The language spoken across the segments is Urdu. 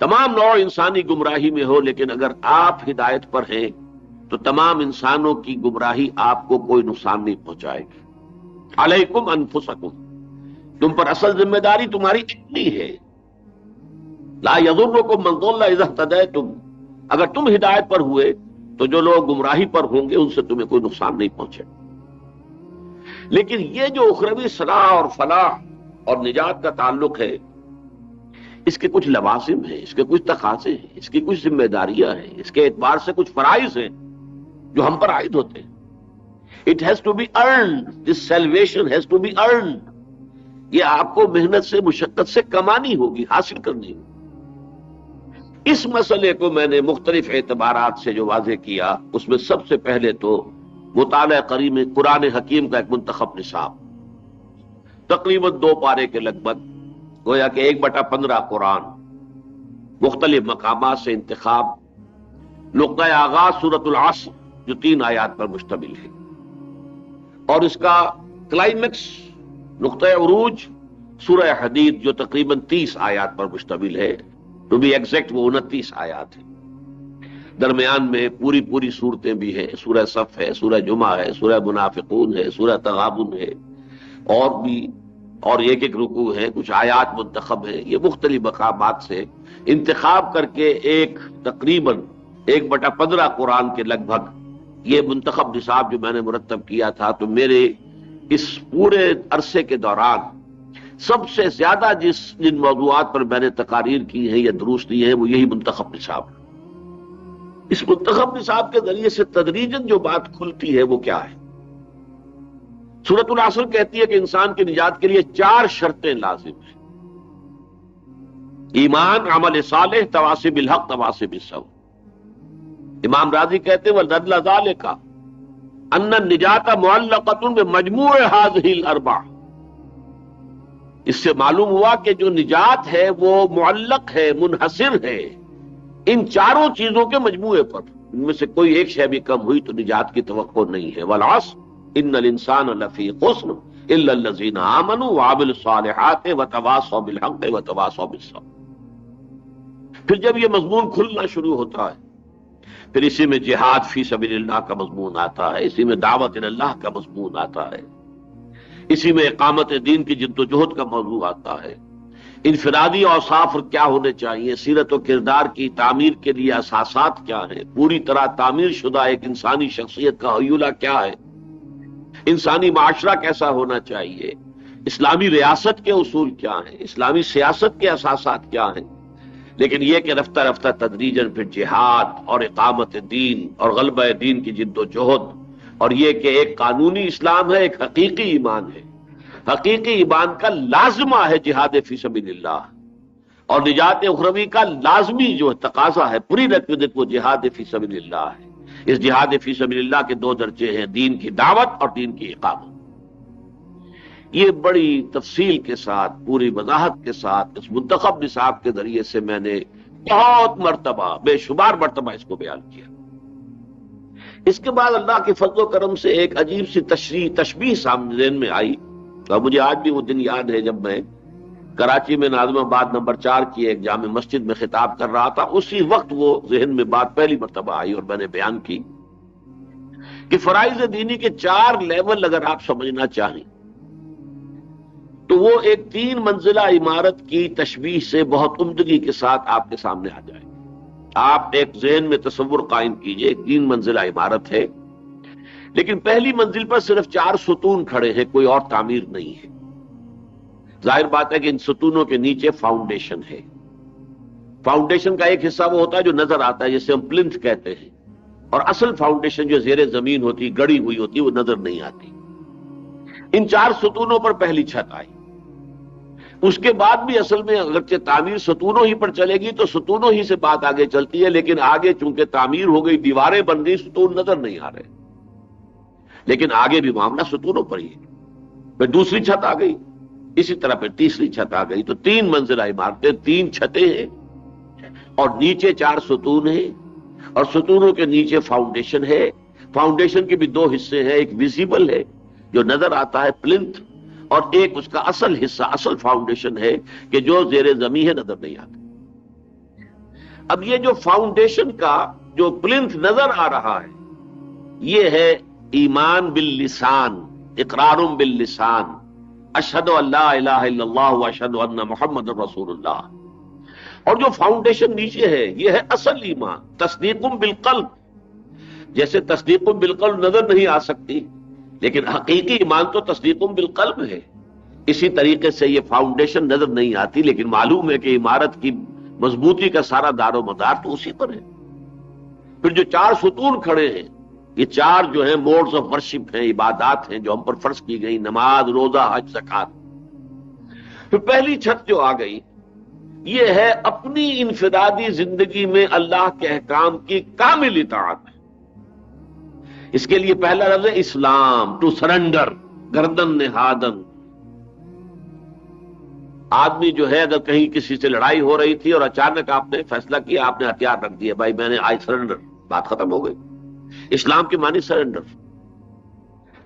تمام نوع انسانی گمراہی میں ہو، لیکن اگر آپ ہدایت پر ہیں تو تمام انسانوں کی گمراہی آپ کو کوئی نقصان نہیں پہنچائے گی۔ علیکم انفسکم، تم پر اصل ذمہ داری تمہاری اتنی ہے، لا یضرکم من ضل اذا اہتدیتم، اگر تم ہدایت پر ہوئے تو جو لوگ گمراہی پر ہوں گے ان سے تمہیں کوئی نقصان نہیں پہنچے۔ لیکن یہ جو اخروی صلاح اور فلاح اور نجات کا تعلق ہے، اس کے کچھ لوازم ہیں، اس کے کچھ تقاضے ہیں، اس کی کچھ ذمہ داریاں ہیں، اس کے اعتبار سے کچھ فرائض ہیں جو ہم پر عائد ہوتے ہیں۔ It has to be earned. This salvation has to be earned. یہ آپ کو محنت سے، مشقت سے کمانی ہوگی، حاصل کرنی ہوگی۔ اس مسئلے کو میں نے مختلف اعتبارات سے جو واضح کیا، اس میں سب سے پہلے تو مطالعہ قریب قرآن حکیم کا ایک منتخب نصاب، تقریباً 2 پارے کے لگ بھگ، گویا کہ 1/15 قرآن، مختلف مقامات سے انتخاب، نقطۂ آغاز سورۃ العصر جو 3 آیات پر مشتمل ہے، اور اس کا کلائمیکس نقطۂ عروج سورہ حدید جو تقریباً 30 آیات پر مشتمل ہے، ٹو بی ایگزیکٹ وہ 29 آیات ہیں۔ درمیان میں پوری صورتیں بھی ہیں، سورہ صف ہے، سورہ جمعہ ہے، سورہ منافقون ہے، سورہ تغابن ہے، اور بھی، اور ایک رکوع ہے، کچھ آیات منتخب ہیں۔ یہ مختلف مقامات سے انتخاب کر کے ایک تقریباً 1/15 قرآن کے لگ بھگ یہ منتخب نصاب جو میں نے مرتب کیا تھا، تو میرے اس پورے عرصے کے دوران سب سے زیادہ جن موضوعات پر میں نے تقاریر کی ہیں یا دروس دی ہیں وہ یہی منتخب نصاب ہے۔ اس منتخب نصاب کے ذریعے سے تدریجاً جو بات کھلتی ہے وہ کیا ہے؟ سورۃ العصر کہتی ہے کہ انسان کی نجات کے لیے 4 شرطیں لازم ہیں: ایمان، عمل صالح، تواصی بالحق، تواصی بالصبر۔ امام راضی کہتے ہیں وَدَلَّ ذَلِكَ أَنَّ النِّجَاةَ مُعَلَّقَةٌ بِمَجْمُوعِ هَذِهِ الْأَرْبَعَةِ، اس سے معلوم ہوا کہ جو نجات ہے وہ معلق ہے، منحصر ہے ان 4 چیزوں کے مجموعے پر، ان میں سے کوئی ایک شے بھی کم ہوئی تو نجات کی توقع نہیں ہے۔ وَالْعَصْرِ إِنَّ الْإِنسَانَ لَفِي خُسْرٍ إِلَّا الَّذِينَ آمَنُوا وَعَمِلُوا الصَّالِحَاتِ وَتَوَاصَوْا بِالْحَقِّ وَتَوَاصَوْا بِالصَّبْرِ۔ پھر جب یہ مضمون کھلنا شروع ہوتا ہے، پھر اسی میں جہاد فی سبیل اللہ کا مضمون آتا ہے، اسی میں دعوت اللہ کا مضمون آتا ہے، اسی میں اقامت دین کی جد و جہد کا موضوع آتا ہے، انفرادی اوصاف کیا ہونے چاہیے، سیرت و کردار کی تعمیر کے لیے اساسات کیا ہیں، پوری طرح تعمیر شدہ ایک انسانی شخصیت کا حیولہ کیا ہے، انسانی معاشرہ کیسا ہونا چاہیے، اسلامی ریاست کے اصول کیا ہیں، اسلامی سیاست کے اساسات کیا ہیں۔ لیکن یہ کہ رفتہ رفتہ تدریجاً پھر جہاد اور اقامت دین اور غلبہ دین کی جد و جہد، اور یہ کہ ایک قانونی اسلام ہے، ایک حقیقی ایمان ہے، حقیقی ایمان کا لازمہ ہے جہاد فی سبیل اللہ، اور نجات اخروی کا لازمی جو تقاضا ہے پوری ریکوزٹ وہ جہاد فی سبیل اللہ ہے۔ اس جہاد فی سبیل اللہ کے 2 درجے ہیں، دین کی دعوت اور دین کی اقامت۔ یہ بڑی تفصیل کے ساتھ، پوری وضاحت کے ساتھ اس منتخب نصاب کے ذریعے سے میں نے بہت مرتبہ، بے شمار مرتبہ اس کو بیان کیا۔ اس کے بعد اللہ کے فضل و کرم سے ایک عجیب سی تشبیہ سامنے ذہن میں آئی، اور مجھے آج بھی وہ دن یاد ہے جب میں کراچی میں ناظم آباد نمبر 4 کی ایک جامع مسجد میں خطاب کر رہا تھا، اسی وقت وہ ذہن میں بات پہلی مرتبہ آئی اور میں نے بیان کی کہ فرائض دینی کے 4 لیول اگر آپ سمجھنا چاہیں تو وہ ایک 3 منزلہ عمارت کی تشبیہ سے بہت عمدگی کے ساتھ آپ کے سامنے آ جائے۔ آپ ایک ذہن میں تصور قائم کیجئے، 3 منزلہ عمارت ہے، لیکن پہلی منزل پر صرف 4 ستون کھڑے ہیں، کوئی اور تعمیر نہیں ہے۔ ظاہر بات ہے کہ ان ستونوں کے نیچے فاؤنڈیشن ہے۔ فاؤنڈیشن کا ایک حصہ وہ ہوتا ہے جو نظر آتا ہے، جسے ہم پلنتھ کہتے ہیں، اور اصل فاؤنڈیشن جو زیر زمین ہوتی، گڑی ہوئی ہوتی، وہ نظر نہیں آتی۔ ان 4 ستونوں پر پہلی چھت آئی۔ اس کے بعد بھی اصل میں اگرچہ تعمیر ستونوں ہی پر چلے گی تو ستونوں ہی سے بات آگے چلتی ہے، لیکن آگے چونکہ تعمیر ہو گئی، دیواریں بن گئی، ستون نظر نہیں آ رہے، لیکن آگے بھی معاملہ ستونوں پر ہی ہے۔ پھر دوسری چھت آ گئی، اسی طرح پھر تیسری چھت آ گئی، تو 3 منزلہ عمارتیں، 3 چھتیں ہیں، اور نیچے 4 ستون ہیں، اور ستونوں کے نیچے فاؤنڈیشن ہے۔ فاؤنڈیشن کے بھی 2 حصے ہیں، ایک ویزیبل ہے جو نظر آتا ہے پلنتھ، اور ایک اس کا اصل حصہ، اصل فاؤنڈیشن ہے کہ جو زیر زمین ہے، نظر نہیں آتا۔ اب یہ جو فاؤنڈیشن کا جو پلنتھ نظر آ رہا ہے یہ ہے ایمان باللسان، اقرار باللسان، اشہد ان لا الہ الا اللہ واشہد ان محمد رسول اللہ. اور جو فاؤنڈیشن نیچے ہے یہ ہے اصل ایمان، تصدیق بالقلب. جیسے تصدیق بالقلب نظر نہیں آ سکتی لیکن حقیقی ایمان تو تصدیق بالقلب ہے، اسی طریقے سے یہ فاؤنڈیشن نظر نہیں آتی لیکن معلوم ہے کہ عمارت کی مضبوطی کا سارا دار و مدار تو اسی پر ہے. پھر جو چار ستون کھڑے ہیں یہ چار جو ہیں موڈز آف ورشپ ہیں، عبادات ہیں جو ہم پر فرض کی گئی، نماز، روزہ، حج، زکات. پھر پہلی چھت جو آ گئی یہ ہے اپنی انفرادی زندگی میں اللہ کے احکام کی کامل اطاعت. اس کے لیے پہلا لفظ ہے اسلام، ٹو سرنڈر، گردن نہادن. آدمی جو ہے اگر کہیں کسی سے لڑائی ہو رہی تھی اور اچانک آپ نے فیصلہ کیا، آپ نے ہتھیار رکھ دیا، بھائی میں نے آئی سرنڈر، بات ختم ہو گئی. اسلام کی معنی سرنڈر.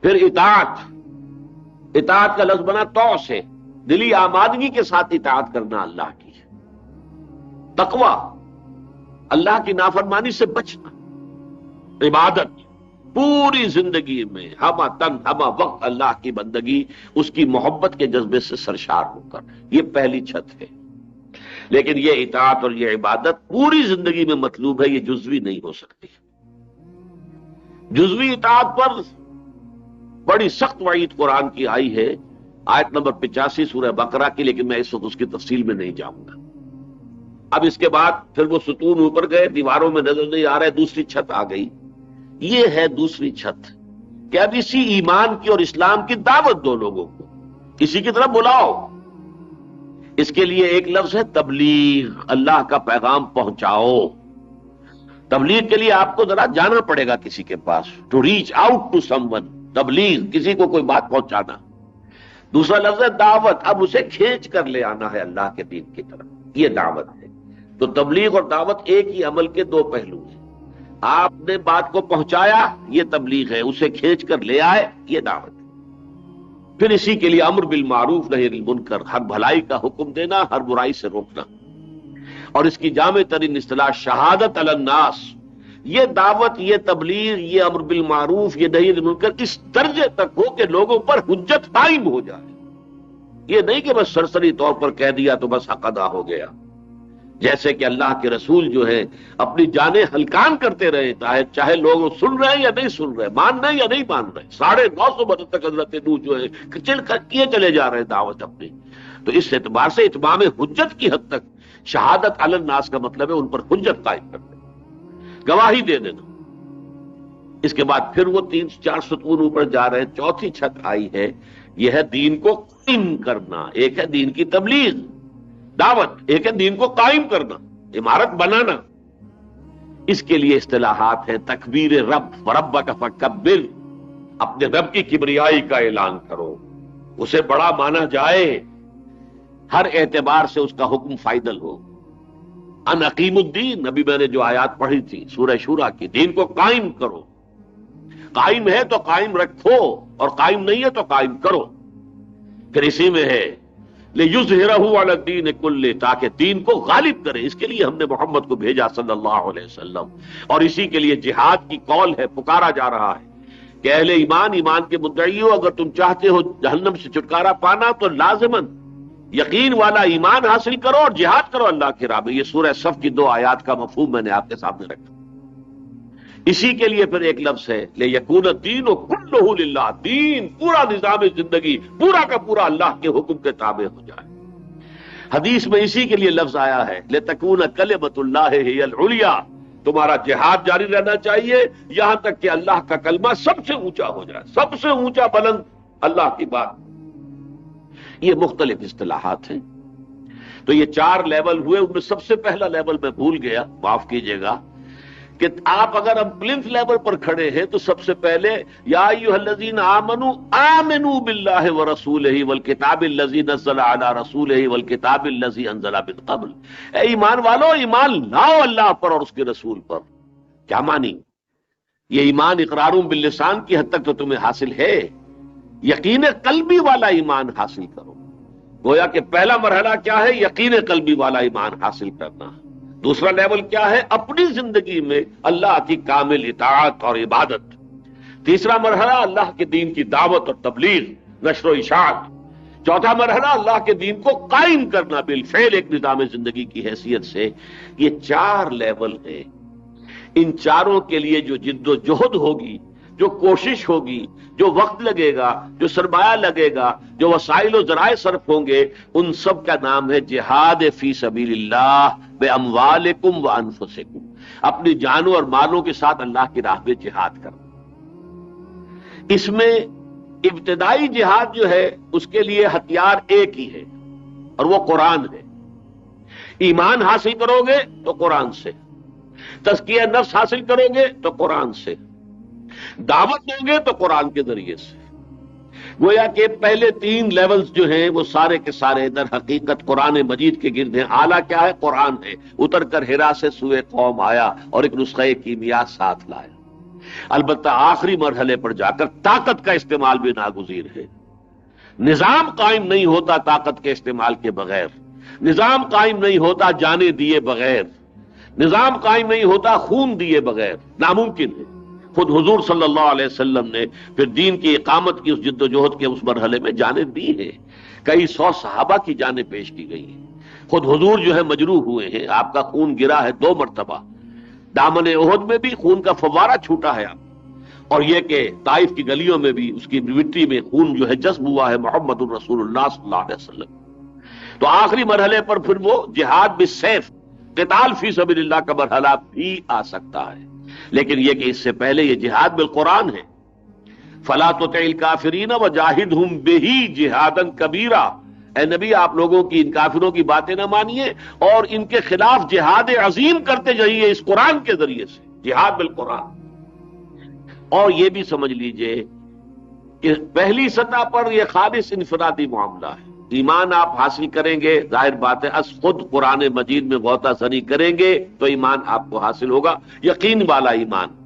پھر اطاعت، اطاعت کا لفظ بنا تو سے، دلی آمادگی کے ساتھ اطاعت کرنا اللہ کی. تقوی، اللہ کی نافرمانی سے بچنا. عبادت، پوری زندگی میں ہمہ تن ہمہ وقت اللہ کی بندگی، اس کی محبت کے جذبے سے سرشار ہو کر. یہ پہلی چھت ہے. لیکن یہ اطاعت اور یہ عبادت پوری زندگی میں مطلوب ہے، یہ جزوی نہیں ہو سکتی. جزوی اطاعت پر بڑی سخت وعید قرآن کی آئی ہے، آیت نمبر 85 سورہ بقرہ کی، لیکن میں اس وقت اس کی تفصیل میں نہیں جاؤں گا. اب اس کے بعد پھر وہ ستون اوپر گئے، دیواروں میں نظر نہیں آ رہے، دوسری چھت آ گئی. یہ ہے دوسری چھت کہ اب اسی ایمان کی اور اسلام کی دعوت دو، لوگوں کو اسی کی طرف بلاؤ. اس کے لیے ایک لفظ ہے تبلیغ، اللہ کا پیغام پہنچاؤ. تبلیغ کے لیے آپ کو ذرا جانا پڑے گا کسی کے پاس، to reach out to someone. تبلیغ، کسی کو کوئی بات پہنچانا. دوسرا لفظ ہے دعوت، اب اسے کھینچ کر لے آنا ہے اللہ کے دین کی طرف، یہ دعوت ہے. تو تبلیغ اور دعوت ایک ہی عمل کے دو پہلو ہیں. آپ نے بات کو پہنچایا، یہ تبلیغ ہے، اسے کھینچ کر لے آئے، یہ دعوت ہے. پھر اسی کے لیے امر بالمعروف نہی عن المنکر، ہر بھلائی کا حکم دینا، ہر برائی سے روکنا. اور اس کی جامع ترین اصطلاح شہادت علی الناس. یہ دعوت، یہ تبلیغ، یہ امر بالمعروف، یہ نہی عن المنکر اس درجے تک ہو کہ لوگوں پر حجت قائم ہو جائے. یہ نہیں کہ بس سرسری طور پر کہہ دیا تو بس حق ادا ہو گیا. جیسے کہ اللہ کے رسول جو ہے اپنی جانیں ہلکان کرتے رہے، چاہے لوگ سن رہے ہیں یا نہیں سن رہے، مان رہے ہیں یا نہیں مان رہے. 950 برس تک حضرت نوح جو ہے چل کر کیے چلے جا رہے دعوت اپنی. تو اس اعتبار سے اتمام حجت کی حد تک شہادت علی الناس کا مطلب ہے ان پر حجت قائم کرنا، گواہی دے دینا. اس کے بعد پھر وہ 3-4 ستون اوپر جا رہے ہیں. چوتھی چھت آئی ہے، یہ ہے دین کو قائم کرنا. ایک ہے دین کی تبلیغ، دعوت، ایک ہے دین کو قائم کرنا، عمارت بنانا. اس کے لیے اصطلاحات ہیں تکبیر رب، وربک فکبر، اپنے رب کی کبریائی کا اعلان کرو، اسے بڑا مانا جائے، ہر اعتبار سے اس کا حکم فائدل ہو. ان اقیم الدین، ابھی میں نے جو آیات پڑھی تھی سورہ شورى کی، دین کو قائم کرو. قائم ہے تو قائم رکھو اور قائم نہیں ہے تو قائم کرو. پھر اسی میں ہے لِيُظْهِرَهُ عَلَى الدِّينِ كُلِّهِ، تاکہ دین کو غالب کرے. اس کے لیے ہم نے محمد کو بھیجا صلی اللہ علیہ وسلم. اور اسی کے لیے جہاد کی کال ہے، پکارا جا رہا ہے کہ اہل ایمان، ایمان کے مدعیوں، اگر تم چاہتے ہو جہنم سے چھٹکارا پانا تو لازماً یقین والا ایمان حاصل کرو اور جہاد کرو اللہ کی راہ میں. یہ سورہ صف کی 2 آیات کا مفہوم میں نے آپ کے سامنے رکھا. اسی کے لیے پھر ایک لفظ ہے لِيَكُونَ الدِّينُ كُلُّهُ لِلَّهِ، دین، پورا نظام زندگی پورا کا پورا اللہ کے حکم کے تابع ہو جائے. حدیث میں اسی کے لیے لفظ آیا ہے لِتَكُونَ كَلِمَةُ اللَّهِ هِيَ الْعُلْيَا، تمہارا جہاد جاری رہنا چاہیے یہاں تک کہ اللہ کا کلمہ سب سے اونچا ہو جائے، سب سے اونچا بلند اللہ کی بات. یہ مختلف اصطلاحات ہیں. تو یہ 4 لیول ہوئے، ان میں سب سے پہلا لیول میں بھول گیا، معاف کیجئے گا، کہ آپ اگر ہم پلنتھ لیول پر کھڑے ہیں تو سب سے پہلے یا ایھا الذین آمنوا آمنوا باللہ ورسولہ والکتاب الذی نزل علی رسولہ والکتاب الذی انزل من قبل. اے ایمان والو، ایمان لاؤ اللہ پر اور اس کے رسول پر. کیا مانی؟ یہ ایمان اقرار باللسان کی حد تک تو تمہیں حاصل ہے، یقین قلبی والا ایمان حاصل کرو. گویا کہ پہلا مرحلہ کیا ہے؟ یقین قلبی والا ایمان حاصل کرنا. دوسرا لیول کیا ہے؟ اپنی زندگی میں اللہ کی کامل اطاعت اور عبادت. تیسرا مرحلہ اللہ کے دین کی دعوت اور تبلیغ، نشر و اشاعت. چوتھا مرحلہ اللہ کے دین کو قائم کرنا بالفعل ایک نظام زندگی کی حیثیت سے. یہ 4 لیول ہیں. ان چاروں کے لیے جو جد و جہد ہوگی، جو کوشش ہوگی، جو وقت لگے گا، جو سرمایہ لگے گا، جو وسائل و ذرائع صرف ہوں گے، ان سب کا نام ہے جہاد فی سبیل اللہ باموالکم وانفسکم. اپنی جانوں اور مالوں کے ساتھ اللہ کی راہ میں جہاد کرنا. اس میں ابتدائی جہاد جو ہے اس کے لیے ہتھیار ایک ہی ہے اور وہ قرآن ہے. ایمان حاصل کرو گے تو قرآن سے، تزکیہ نفس حاصل کرو گے تو قرآن سے، دعوت دو گے تو قرآن کے ذریعے سے. گویا کہ پہلے 3 لیولز جو ہیں وہ سارے کے سارے در حقیقت قرآن مجید کے گرد ہیں. اعلیٰ کیا ہے؟ قرآن ہے. اتر کر حرا سے سوئے قوم آیا اور ایک نسخہ کیمیا ساتھ لایا. البتہ آخری مرحلے پر جا کر طاقت کا استعمال بھی ناگزیر ہے. نظام قائم نہیں ہوتا طاقت کے استعمال کے بغیر، نظام قائم نہیں ہوتا جانیں دیے بغیر، نظام قائم نہیں ہوتا خون دیے بغیر. ناممکن ہے. خود حضور صلی اللہ علیہ وسلم نے پھر دین کی اقامت کی اس جد و جہد کے اس مرحلے میں جانیں دی ہیں. کئی 100 صحابہ کی جانیں پیش کی گئی ہیں. خود حضور جو ہے مجروح ہوئے ہیں، آپ کا خون گرا ہے 2 مرتبہ. دامن احد میں بھی خون کا فوارہ چھوٹا ہے آپ، اور یہ کہ طائف کی گلیوں میں بھی اس کی مٹی میں خون جو ہے جذب ہوا ہے محمد الرسول اللہ صلی اللہ علیہ وسلم. تو آخری مرحلے پر پھر وہ جہاد بالسیف، قتال فی سبیل اللہ کا مرحلہ بھی آ سکتا ہے. لیکن یہ کہ اس سے پہلے یہ جہاد بالقرآن ہے. فلا تطع الکافرین وجاہدہم بہ جہادا کبیرا. اے نبی، آپ لوگوں کی ان کافروں کی باتیں نہ مانیے اور ان کے خلاف جہاد عظیم کرتے جائیے اس قرآن کے ذریعے سے. جہاد بالقرآن. اور یہ بھی سمجھ لیجئے کہ پہلی سطح پر یہ خالص انفرادی معاملہ ہے. ایمان آپ حاصل کریں گے، ظاہر بات ہے از خود قرآن مجید میں غوطہ زنی کریں گے تو ایمان آپ کو حاصل ہوگا، یقین والا ایمان.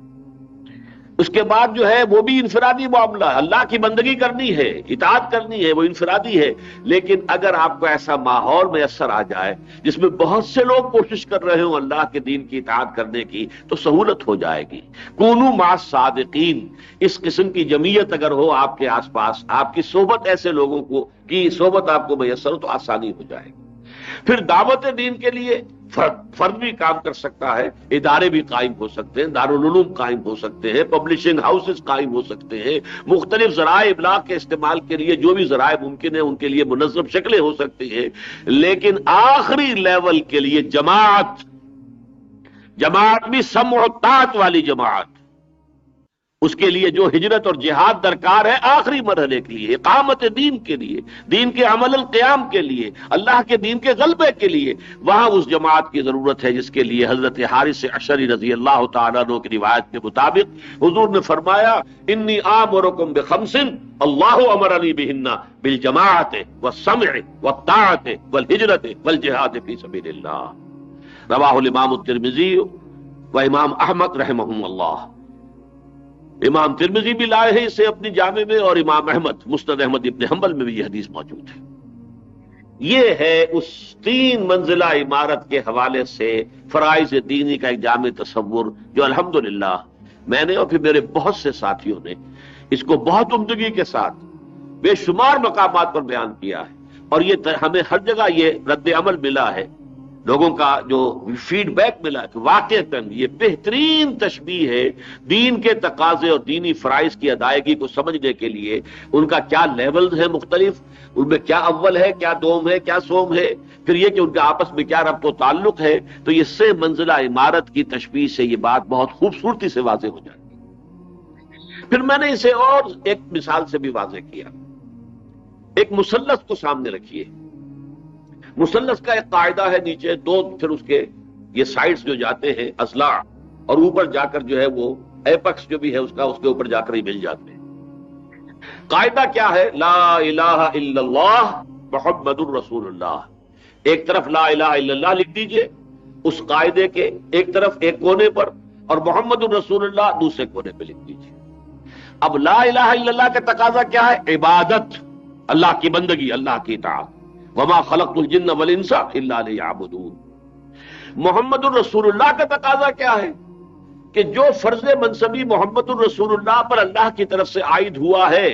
اس کے بعد جو ہے وہ بھی انفرادی معاملہ ہے. اللہ کی بندگی کرنی ہے، اطاعت کرنی ہے، وہ انفرادی ہے. لیکن اگر آپ کو ایسا ماحول میسر آ جائے جس میں بہت سے لوگ کوشش کر رہے ہوں اللہ کے دین کی اطاعت کرنے کی تو سہولت ہو جائے گی. کونوا مع الصادقین. اس قسم کی جمعیت اگر ہو آپ کے آس پاس، آپ کی صحبت ایسے لوگوں کو کی صحبت آپ کو میسر ہو تو آسانی ہو جائے گی. پھر دعوت دین کے لیے فرد بھی کام کر سکتا ہے، ادارے بھی قائم ہو سکتے ہیں، دارالعلوم قائم ہو سکتے ہیں، پبلشنگ ہاؤسز قائم ہو سکتے ہیں، مختلف ذرائع ابلاغ کے استعمال کے لیے جو بھی ذرائع ممکن ہیں ان کے لیے منظم شکلیں ہو سکتی ہیں. لیکن آخری لیول کے لیے جماعت بھی سمع و طاعت والی جماعت، اس کے لیے جو ہجرت اور جہاد درکار ہے آخری مرحلے کے لیے، اقامت دین کے لیے، دین کے عمل القیام کے لیے، اللہ کے دین کے غلبے کے لیے، وہاں اس جماعت کی ضرورت ہے جس کے لیے حضرت حارث عشری رضی اللہ تعالیٰ عنہ کی روایت کے مطابق حضور نے فرمایا انی آمرکم بخمس اللہ امرنی بہن بالجماعت والسمع والطاعت والہجرت والجہاد فی سبیل اللہ. رواہ الامام الترمذی و امام احمد رحمہم اللہ. امام ترمذی بھی لائے ہیں اسے اپنی جامع میں، اور امام احمد مسند احمد ابن حنبل میں بھی یہ حدیث موجود ہے. یہ ہے اس 3 منزلہ عمارت کے حوالے سے فرائض دینی کا ایک جامع تصور جو الحمدللہ میں نے اور پھر میرے بہت سے ساتھیوں نے اس کو بہت عمدگی کے ساتھ بے شمار مقامات پر بیان کیا ہے. اور یہ ہمیں ہر جگہ یہ رد عمل ملا ہے، لوگوں کا جو فیڈ بیک ملا کہ واقعتاً یہ بہترین تشبیہ ہے دین کے تقاضے اور دینی فرائض کی ادائیگی کو سمجھنے کے لیے. ان کا کیا لیولز ہیں مختلف، ان میں کیا اول ہے، کیا دوم ہے، کیا سوم ہے، پھر یہ کہ ان کے آپس میں کیا ربط و تعلق ہے. تو یہ 3 منزلہ عمارت کی تشبیہ سے یہ بات بہت خوبصورتی سے واضح ہو جاتی ہے. پھر میں نے اسے اور ایک مثال سے بھی واضح کیا. ایک مثلث کو سامنے رکھیے. مثلث کا ایک قاعدہ ہے، نیچے 2 پھر اس کے یہ سائڈز جو جاتے ہیں اضلاع، اور اوپر جا کر جو ہے وہ ایپکس جو بھی ہے اس کے اوپر جا کر ہی مل جاتے ہیں. قاعدہ کیا ہے؟ لا الہ الا اللہ محمد الرسول اللہ. ایک طرف لا الہ الا اللہ لکھ دیجئے اس قاعدے کے ایک طرف ایک کونے پر، اور محمد الرسول اللہ دوسرے کونے پہ لکھ دیجئے. اب لا الہ الا اللہ کا تقاضا کیا ہے؟ عبادت، اللہ کی بندگی، اللہ کی اطاعت. وما خلقت الجن والانس الا ليعبدون. محمد الرسول اللہ کا تقاضا کیا ہے کہ جو فرض منصبی محمد الرسول اللہ پر اللہ کی طرف سے عائد ہوا ہے،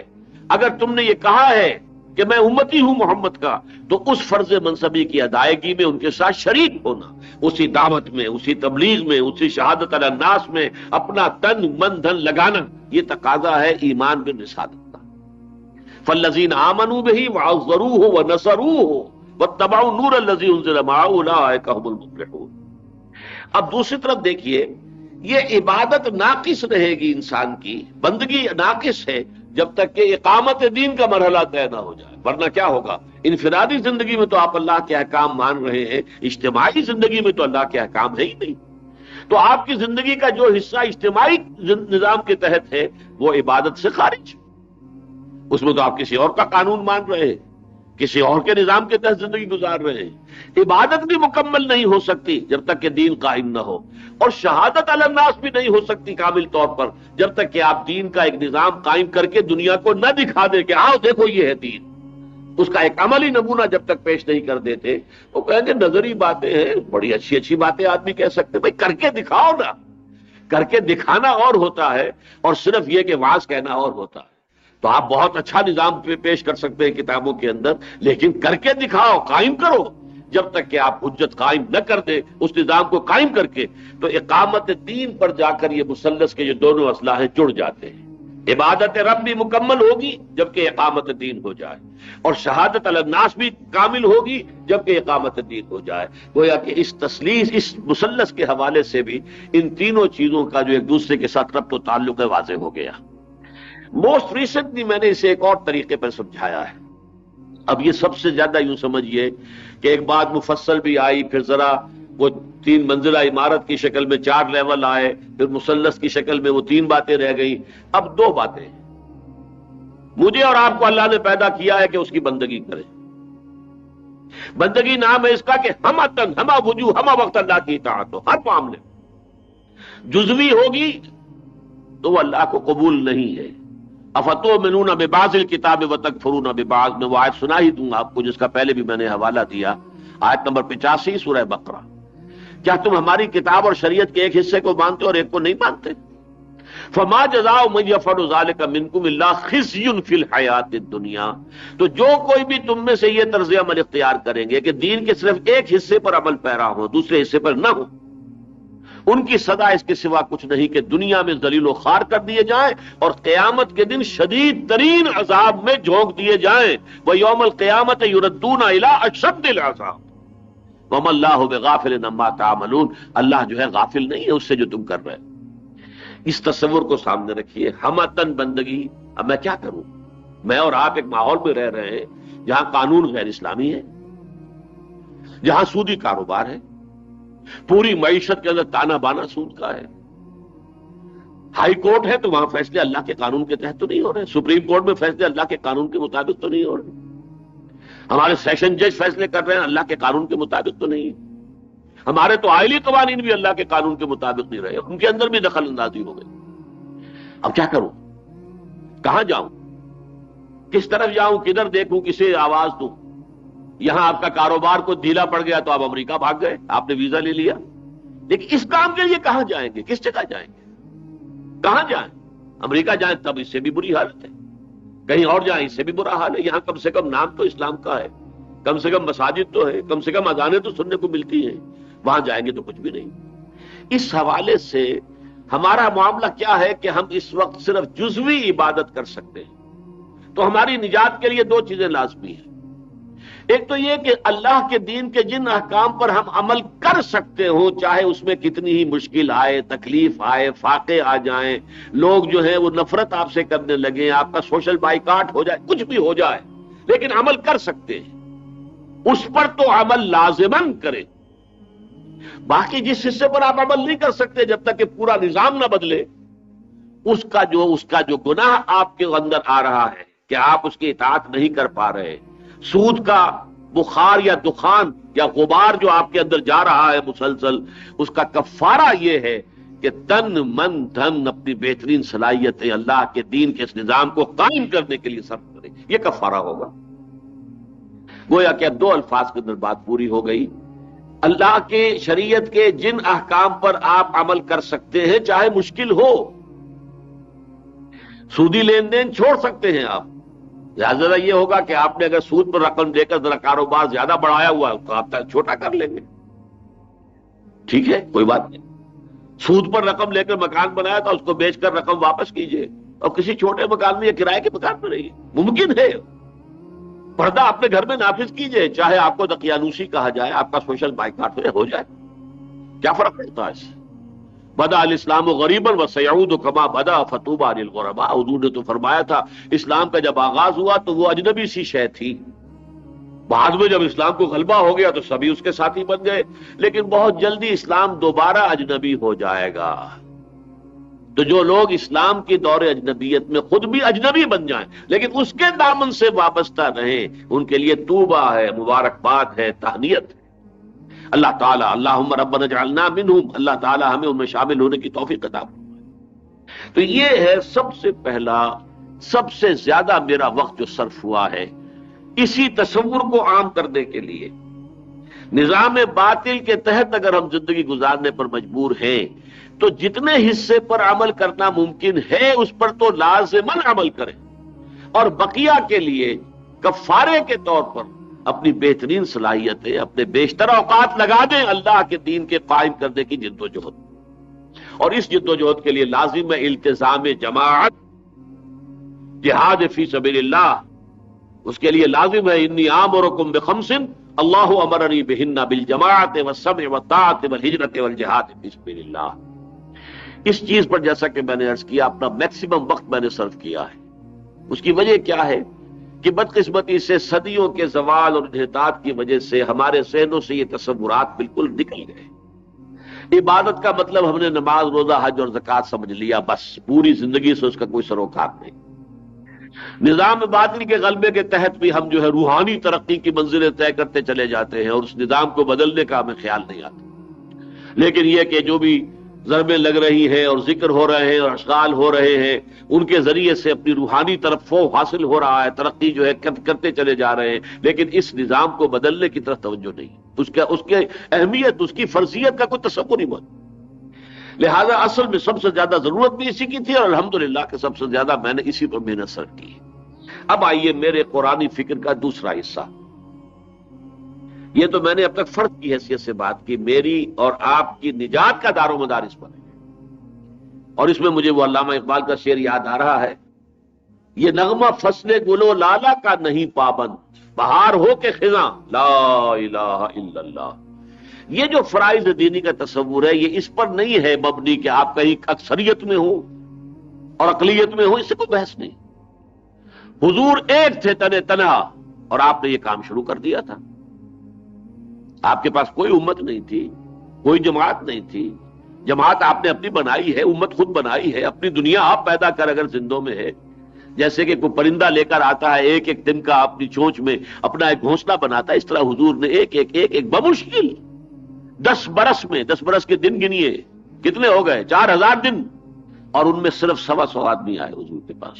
اگر تم نے یہ کہا ہے کہ میں امتی ہوں محمد کا، تو اس فرض منصبی کی ادائیگی میں ان کے ساتھ شریک ہونا، اسی دعوت میں، اسی تبلیغ میں، اسی شہادت علی الناس میں اپنا تن من دھن لگانا، یہ تقاضا ہے ایمان بالرسالت کا۔ فالذین آمنوا بہ وعزروہ ونصروہ واتبعوا النور الذی انزل معہ اولئک هم المفلحون۔ اب دوسری طرف دیکھیے، یہ عبادت ناقص رہے گی انسان کی، بندگی ناقص ہے جب تک کہ اقامت دین کا مرحلہ طے نہ ہو جائے، ورنہ کیا ہوگا؟ انفرادی زندگی میں تو آپ اللہ کے احکام مان رہے ہیں، اجتماعی زندگی میں تو اللہ کے احکام ہے ہی نہیں، تو آپ کی زندگی کا جو حصہ اجتماعی نظام کے تحت ہے وہ عبادت سے خارج، اس میں تو آپ کسی اور کا قانون مان رہے ہیں، کسی اور کے نظام کے تحت زندگی گزار رہے ہیں۔ عبادت بھی مکمل نہیں ہو سکتی جب تک کہ دین قائم نہ ہو، اور شہادت علی الناس بھی نہیں ہو سکتی کامل طور پر جب تک کہ آپ دین کا ایک نظام قائم کر کے دنیا کو نہ دکھا دیں کہ آؤ دیکھو یہ ہے دین، اس کا ایک عملی نمونہ جب تک پیش نہیں کر دیتے۔ وہ کہیں گے نظری باتیں ہیں، بڑی اچھی اچھی باتیں آدمی کہہ سکتے، بھائی کر کے دکھاؤ نا، کر کے دکھانا اور ہوتا ہے اور صرف یہ کہ واز کہنا اور ہوتا ہے۔ تو آپ بہت اچھا نظام پیش کر سکتے ہیں کتابوں کے اندر، لیکن کر کے دکھاؤ، قائم کرو۔ جب تک کہ آپ حجت قائم نہ کر دیں اس نظام کو قائم کر کے، تو اقامت دین پر جا کر یہ مثلث کے یہ دونوں اسلحے جڑ جاتے ہیں۔ عبادت رب بھی مکمل ہوگی جبکہ اقامت دین ہو جائے، اور شہادت علی الناس بھی کامل ہوگی جبکہ اقامت دین ہو جائے۔ گویا کہ اس تسلیث، اس مثلث کے حوالے سے بھی ان تینوں چیزوں کا جو ایک دوسرے کے ساتھ ربط و تعلق ہے واضح ہو گیا۔ موسٹ ریسنٹلی میں نے اسے ایک اور طریقے پر سمجھایا ہے۔ اب یہ سب سے زیادہ یوں سمجھیے کہ ایک بات مفصل بھی آئی، پھر ذرا وہ 3 منزلہ عمارت کی شکل میں 4 لیول آئے، پھر مثلث کی شکل میں وہ 3 باتیں رہ گئی، اب 2 باتیں۔ مجھے اور آپ کو اللہ نے پیدا کیا ہے کہ اس کی بندگی کریں۔ بندگی نام ہے اس کا کہ ہم تن ہم وجوہ ہم وقت اللہ کی اطاعت ہو، ہر معاملے جزوی ہوگی تو وہ اللہ کو قبول نہیں ہے۔ افتؤمنون ببعض الکتاب وتکفرون ببعض، میں وہ آیت سنا ہی دوں آپ کو جس کا پہلے بھی میں نے حوالہ دیا، آیت نمبر 85 سورہ بقرہ۔ کیا تم ہماری کتاب اور شریعت کے ایک حصے کو مانتے اور ایک کو نہیں مانتے؟ فما جزاء من يفعل ذلك منكم الا خزي في الحیات الدنیا، تو جو کوئی بھی تم میں سے یہ طرز عمل اختیار کریں گے کہ دین کے صرف ایک حصے پر عمل پیرا ہو، دوسرے حصے پر نہ ہو، ان کی سزا اس کے سوا کچھ نہیں کہ دنیا میں ذلیل و خوار کر دیے جائیں اور قیامت کے دن شدید ترین عذاب میں جھونک دیے جائیں۔ وَيَوْمَ الْقِيَامَةِ يُرَدُّونَ إِلَىٰ أَشَدِّ الْعَذَابِ وَمَا اللَّهُ بِغَافِلٍ عَمَّا تَعْمَلُونَ، اللہ جو ہے غافل نہیں ہے اس سے جو تم کر رہے ہیں۔ اس تصور کو سامنے رکھیے، ہمتن بندگی۔ اب میں کیا کروں؟ میں اور آپ ایک ماحول میں رہ رہے ہیں جہاں قانون غیر اسلامی ہے، جہاں سودی کاروبار ہے، پوری معیشت کے اندر تانا بانا سود کا ہے۔ ہائی کورٹ ہے تو وہاں فیصلے اللہ کے قانون کے تحت تو نہیں ہو رہے، سپریم کورٹ میں فیصلے اللہ کے قانون کے مطابق تو نہیں ہو رہے، ہمارے سیشن جج فیصلے کر رہے ہیں اللہ کے قانون کے مطابق تو نہیں، ہمارے تو آئلی قوانین بھی اللہ کے قانون کے مطابق نہیں رہے، ان کے اندر بھی دخل اندازی ہو گئی۔ اب کیا کروں؟ کہاں جاؤں؟ کس طرف جاؤں؟ کدھر دیکھوں؟ کسے آواز دوں؟ یہاں آپ کا کاروبار کو ڈھیلا پڑ گیا تو آپ امریکہ بھاگ گئے، آپ نے ویزا لے لیا، لیکن اس کام کے لیے کہاں جائیں گے؟ کس جگہ جائیں گے؟ کہاں جائیں؟ امریکہ جائیں تب اس سے بھی بری حالت ہے، کہیں اور جائیں اس سے بھی برا حال ہے۔ یہاں کم سے کم نام تو اسلام کا ہے، کم سے کم مساجد تو ہے، کم سے کم اذانیں تو سننے کو ملتی ہیں، وہاں جائیں گے تو کچھ بھی نہیں۔ اس حوالے سے ہمارا معاملہ کیا ہے کہ ہم اس وقت صرف جزوی عبادت کر سکتے ہیں، تو ہماری نجات کے لیے 2 چیزیں لازمی ہیں۔ ایک تو یہ کہ اللہ کے دین کے جن احکام پر ہم عمل کر سکتے ہوں، چاہے اس میں کتنی ہی مشکل آئے، تکلیف آئے، فاقے آ جائیں، لوگ جو ہیں وہ نفرت آپ سے کرنے لگیں، آپ کا سوشل بائیکاٹ ہو جائے، کچھ بھی ہو جائے، لیکن عمل کر سکتے ہیں، اس پر تو عمل لازماً کریں۔ باقی جس حصے پر آپ عمل نہیں کر سکتے جب تک کہ پورا نظام نہ بدلے، اس کا جو گناہ آپ کے اندر آ رہا ہے کہ آپ اس کی اطاعت نہیں کر پا رہے، سود کا بخار یا دخان یا غبار جو آپ کے اندر جا رہا ہے مسلسل، اس کا کفارہ یہ ہے کہ تن من دھن اپنی بہترین صلاحیتیں اللہ کے دین کے اس نظام کو قائم کرنے کے لیے صرف کریں، یہ کفارہ ہوگا۔ گویا کہ اب 2 الفاظ کے اندر بات پوری ہو گئی۔ اللہ کے شریعت کے جن احکام پر آپ عمل کر سکتے ہیں چاہے مشکل ہو، سودی لین دین چھوڑ سکتے ہیں آپ. لہٰذا یہ ہوگا کہ آپ نے اگر سود پر رقم دے کر ذرا کاروبار زیادہ بڑھایا ہوا ہے تو آپ چھوٹا کر لیں گے، ٹھیک ہے کوئی بات نہیں. سود پر رقم لے کر مکان بنایا تھا، اس کو بیچ کر رقم واپس کیجئے اور کسی چھوٹے مکان میں یا کرائے کے مکان میں رہیے، ممکن ہے. پردہ اپنے گھر میں نافذ کیجئے، چاہے آپ کو دقیانوسی کہا جائے، آپ کا سوشل بائیکاٹ ہو جائے، کیا فرق پڑتا ہے اس سے؟ بدا الاسلام غریبا وسیعود کما بدا فتوبى للغرباء. حضور نے تو فرمایا تھا اسلام کا جب آغاز ہوا تو وہ اجنبی سی شے تھی، بعد میں جب اسلام کو غلبہ ہو گیا تو سبھی اس کے ساتھی بن گئے، لیکن بہت جلدی اسلام دوبارہ اجنبی ہو جائے گا. تو جو لوگ اسلام کی دور اجنبیت میں خود بھی اجنبی بن جائیں لیکن اس کے دامن سے وابستہ رہیں، ان کے لیے توبہ ہے، مبارکباد ہے، تہنیت ہے. اللہ تعالیٰ اللہم ربنا اجعلنا منہم، اللہ تعالیٰ ہمیں ان میں شامل ہونے کی توفیق عطا فرمائے. تو یہ ہے سب سے پہلا، سب سے زیادہ میرا وقت جو صرف ہوا ہے اسی تصور کو عام کرنے کے لیے. نظام باطل کے تحت اگر ہم زندگی گزارنے پر مجبور ہیں تو جتنے حصے پر عمل کرنا ممکن ہے اس پر تو لازماً عمل کریں، اور بقیہ کے لیے کفارے کے طور پر اپنی بہترین صلاحیتیں، اپنے بیشتر اوقات لگا دیں اللہ کے دین کے قائم کرنے کی جد و جہد. اور اس جد و جہد کے لیے لازم ہے التزام جماعت، جہاد فی سبیل اللہ. اس کے لیے لازم ہے انی آمرکم بخمس اللہ امرنی بہن بالجماعت والسمع والطاعت والہجرت والجہاد فی سبیل اللہ. اس چیز پر جیسا کہ میں نے عرض کیا اپنا میکسیمم وقت میں نے صرف کیا ہے. اس کی وجہ کیا ہے کہ بدقسمتی سے صدیوں کے زوال اور انحطاط کی وجہ سے ہمارے ذہنوں سے یہ تصورات بالکل نکل گئے. عبادت کا مطلب ہم نے نماز، روزہ، حج اور زکوٰۃ سمجھ لیا، بس پوری زندگی سے اس کا کوئی سروکار نہیں. نظام باطل کے غلبے کے تحت بھی ہم جو ہے روحانی ترقی کی منزلیں طے کرتے چلے جاتے ہیں اور اس نظام کو بدلنے کا ہمیں خیال نہیں آتا. لیکن یہ کہ جو بھی ضربیں لگ رہی ہیں اور ذکر ہو رہے ہیں اور اشغال ہو رہے ہیں ان کے ذریعے سے اپنی روحانی طرف فو حاصل ہو رہا ہے، ترقی جو ہے کرتے چلے جا رہے ہیں، لیکن اس نظام کو بدلنے کی طرف توجہ نہیں، اس کی اہمیت، اس کی فرضیت کا کوئی تصور نہیں موجود. لہذا اصل میں سب سے زیادہ ضرورت بھی اسی کی تھی اور الحمدللہ کہ سب سے زیادہ میں نے اسی پر محنت صرف کی. اب آئیے میرے قرآنی فکر کا دوسرا حصہ. یہ تو میں نے اب تک فرد کی حیثیت سے بات کی، میری اور آپ کی نجات کا دار و مدار اس پر ہے. اور اس میں مجھے وہ علامہ اقبال کا شعر یاد آ رہا ہے، یہ نغمہ فصل گل و لالا کا نہیں پابند، بہار ہو کے خزاں لا الہ الا اللہ. یہ جو فرائض دینی کا تصور ہے یہ اس پر نہیں ہے مبنی کہ آپ کہیں اکثریت میں ہوں اور اقلیت میں ہوں، اس سے کوئی بحث نہیں. حضور ایک تھے تنہا اور آپ نے یہ کام شروع کر دیا تھا. آپ کے پاس کوئی امت نہیں تھی، کوئی جماعت نہیں تھی. جماعت آپ نے اپنی بنائی ہے، امت خود بنائی ہے. اپنی دنیا آپ پیدا کر اگر زندوں میں ہے، جیسے کہ کوئی پرندہ لے کر آتا ہے ایک ایک دن کا اپنی چونچ میں اپنا ایک گھونسلہ بناتا ہے، اس طرح حضور نے ایک ایک بمشکل 10 برس میں، 10 برس کے دن گنیے کتنے ہو گئے، 4000 دن، اور ان میں صرف 125 آدمی آئے حضور کے پاس.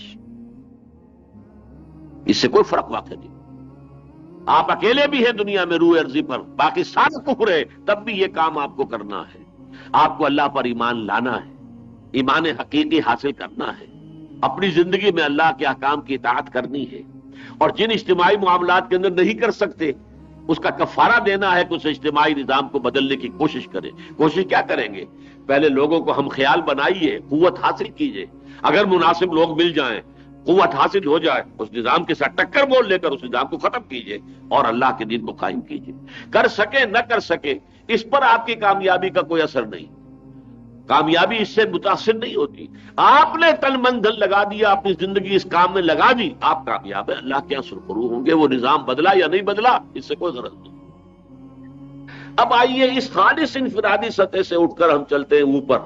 اس سے کوئی فرق واقع نہیں. آپ اکیلے بھی ہیں دنیا میں روح ارضی پر، باقی سارا کفر ہے، تب بھی یہ کام آپ کو کرنا ہے. آپ کو اللہ پر ایمان لانا ہے، ایمان حقیقی حاصل کرنا ہے، اپنی زندگی میں اللہ کے احکام کی اطاعت کرنی ہے. اور جن اجتماعی معاملات کے اندر نہیں کر سکتے اس کا کفارہ دینا ہے کہ اس اجتماعی نظام کو بدلنے کی کوشش کریں. کوشش کیا کریں گے؟ پہلے لوگوں کو ہم خیال بنائیے، قوت حاصل کیجئے. اگر مناسب لوگ مل جائیں، قوت حاصل ہو جائے، اس نظام کے ساتھ ٹکر بول لے کر اس نظام کو ختم کیجئے اور اللہ کے دین کو قائم کیجئے. کر سکے نہ کر سکے اس پر آپ کی کامیابی کا کوئی اثر نہیں، کامیابی اس سے متاثر نہیں ہوتی. آپ نے تن من دھن لگا دیا، اپنی زندگی اس کام میں لگا دی، آپ کامیاب ہیں. اللہ کے یہاں سرخرو ہوں گے. وہ نظام بدلا یا نہیں بدلا اس سے کوئی غرض نہیں. اب آئیے اس خالص انفرادی سطح سے اٹھ کر ہم چلتے ہیں اوپر.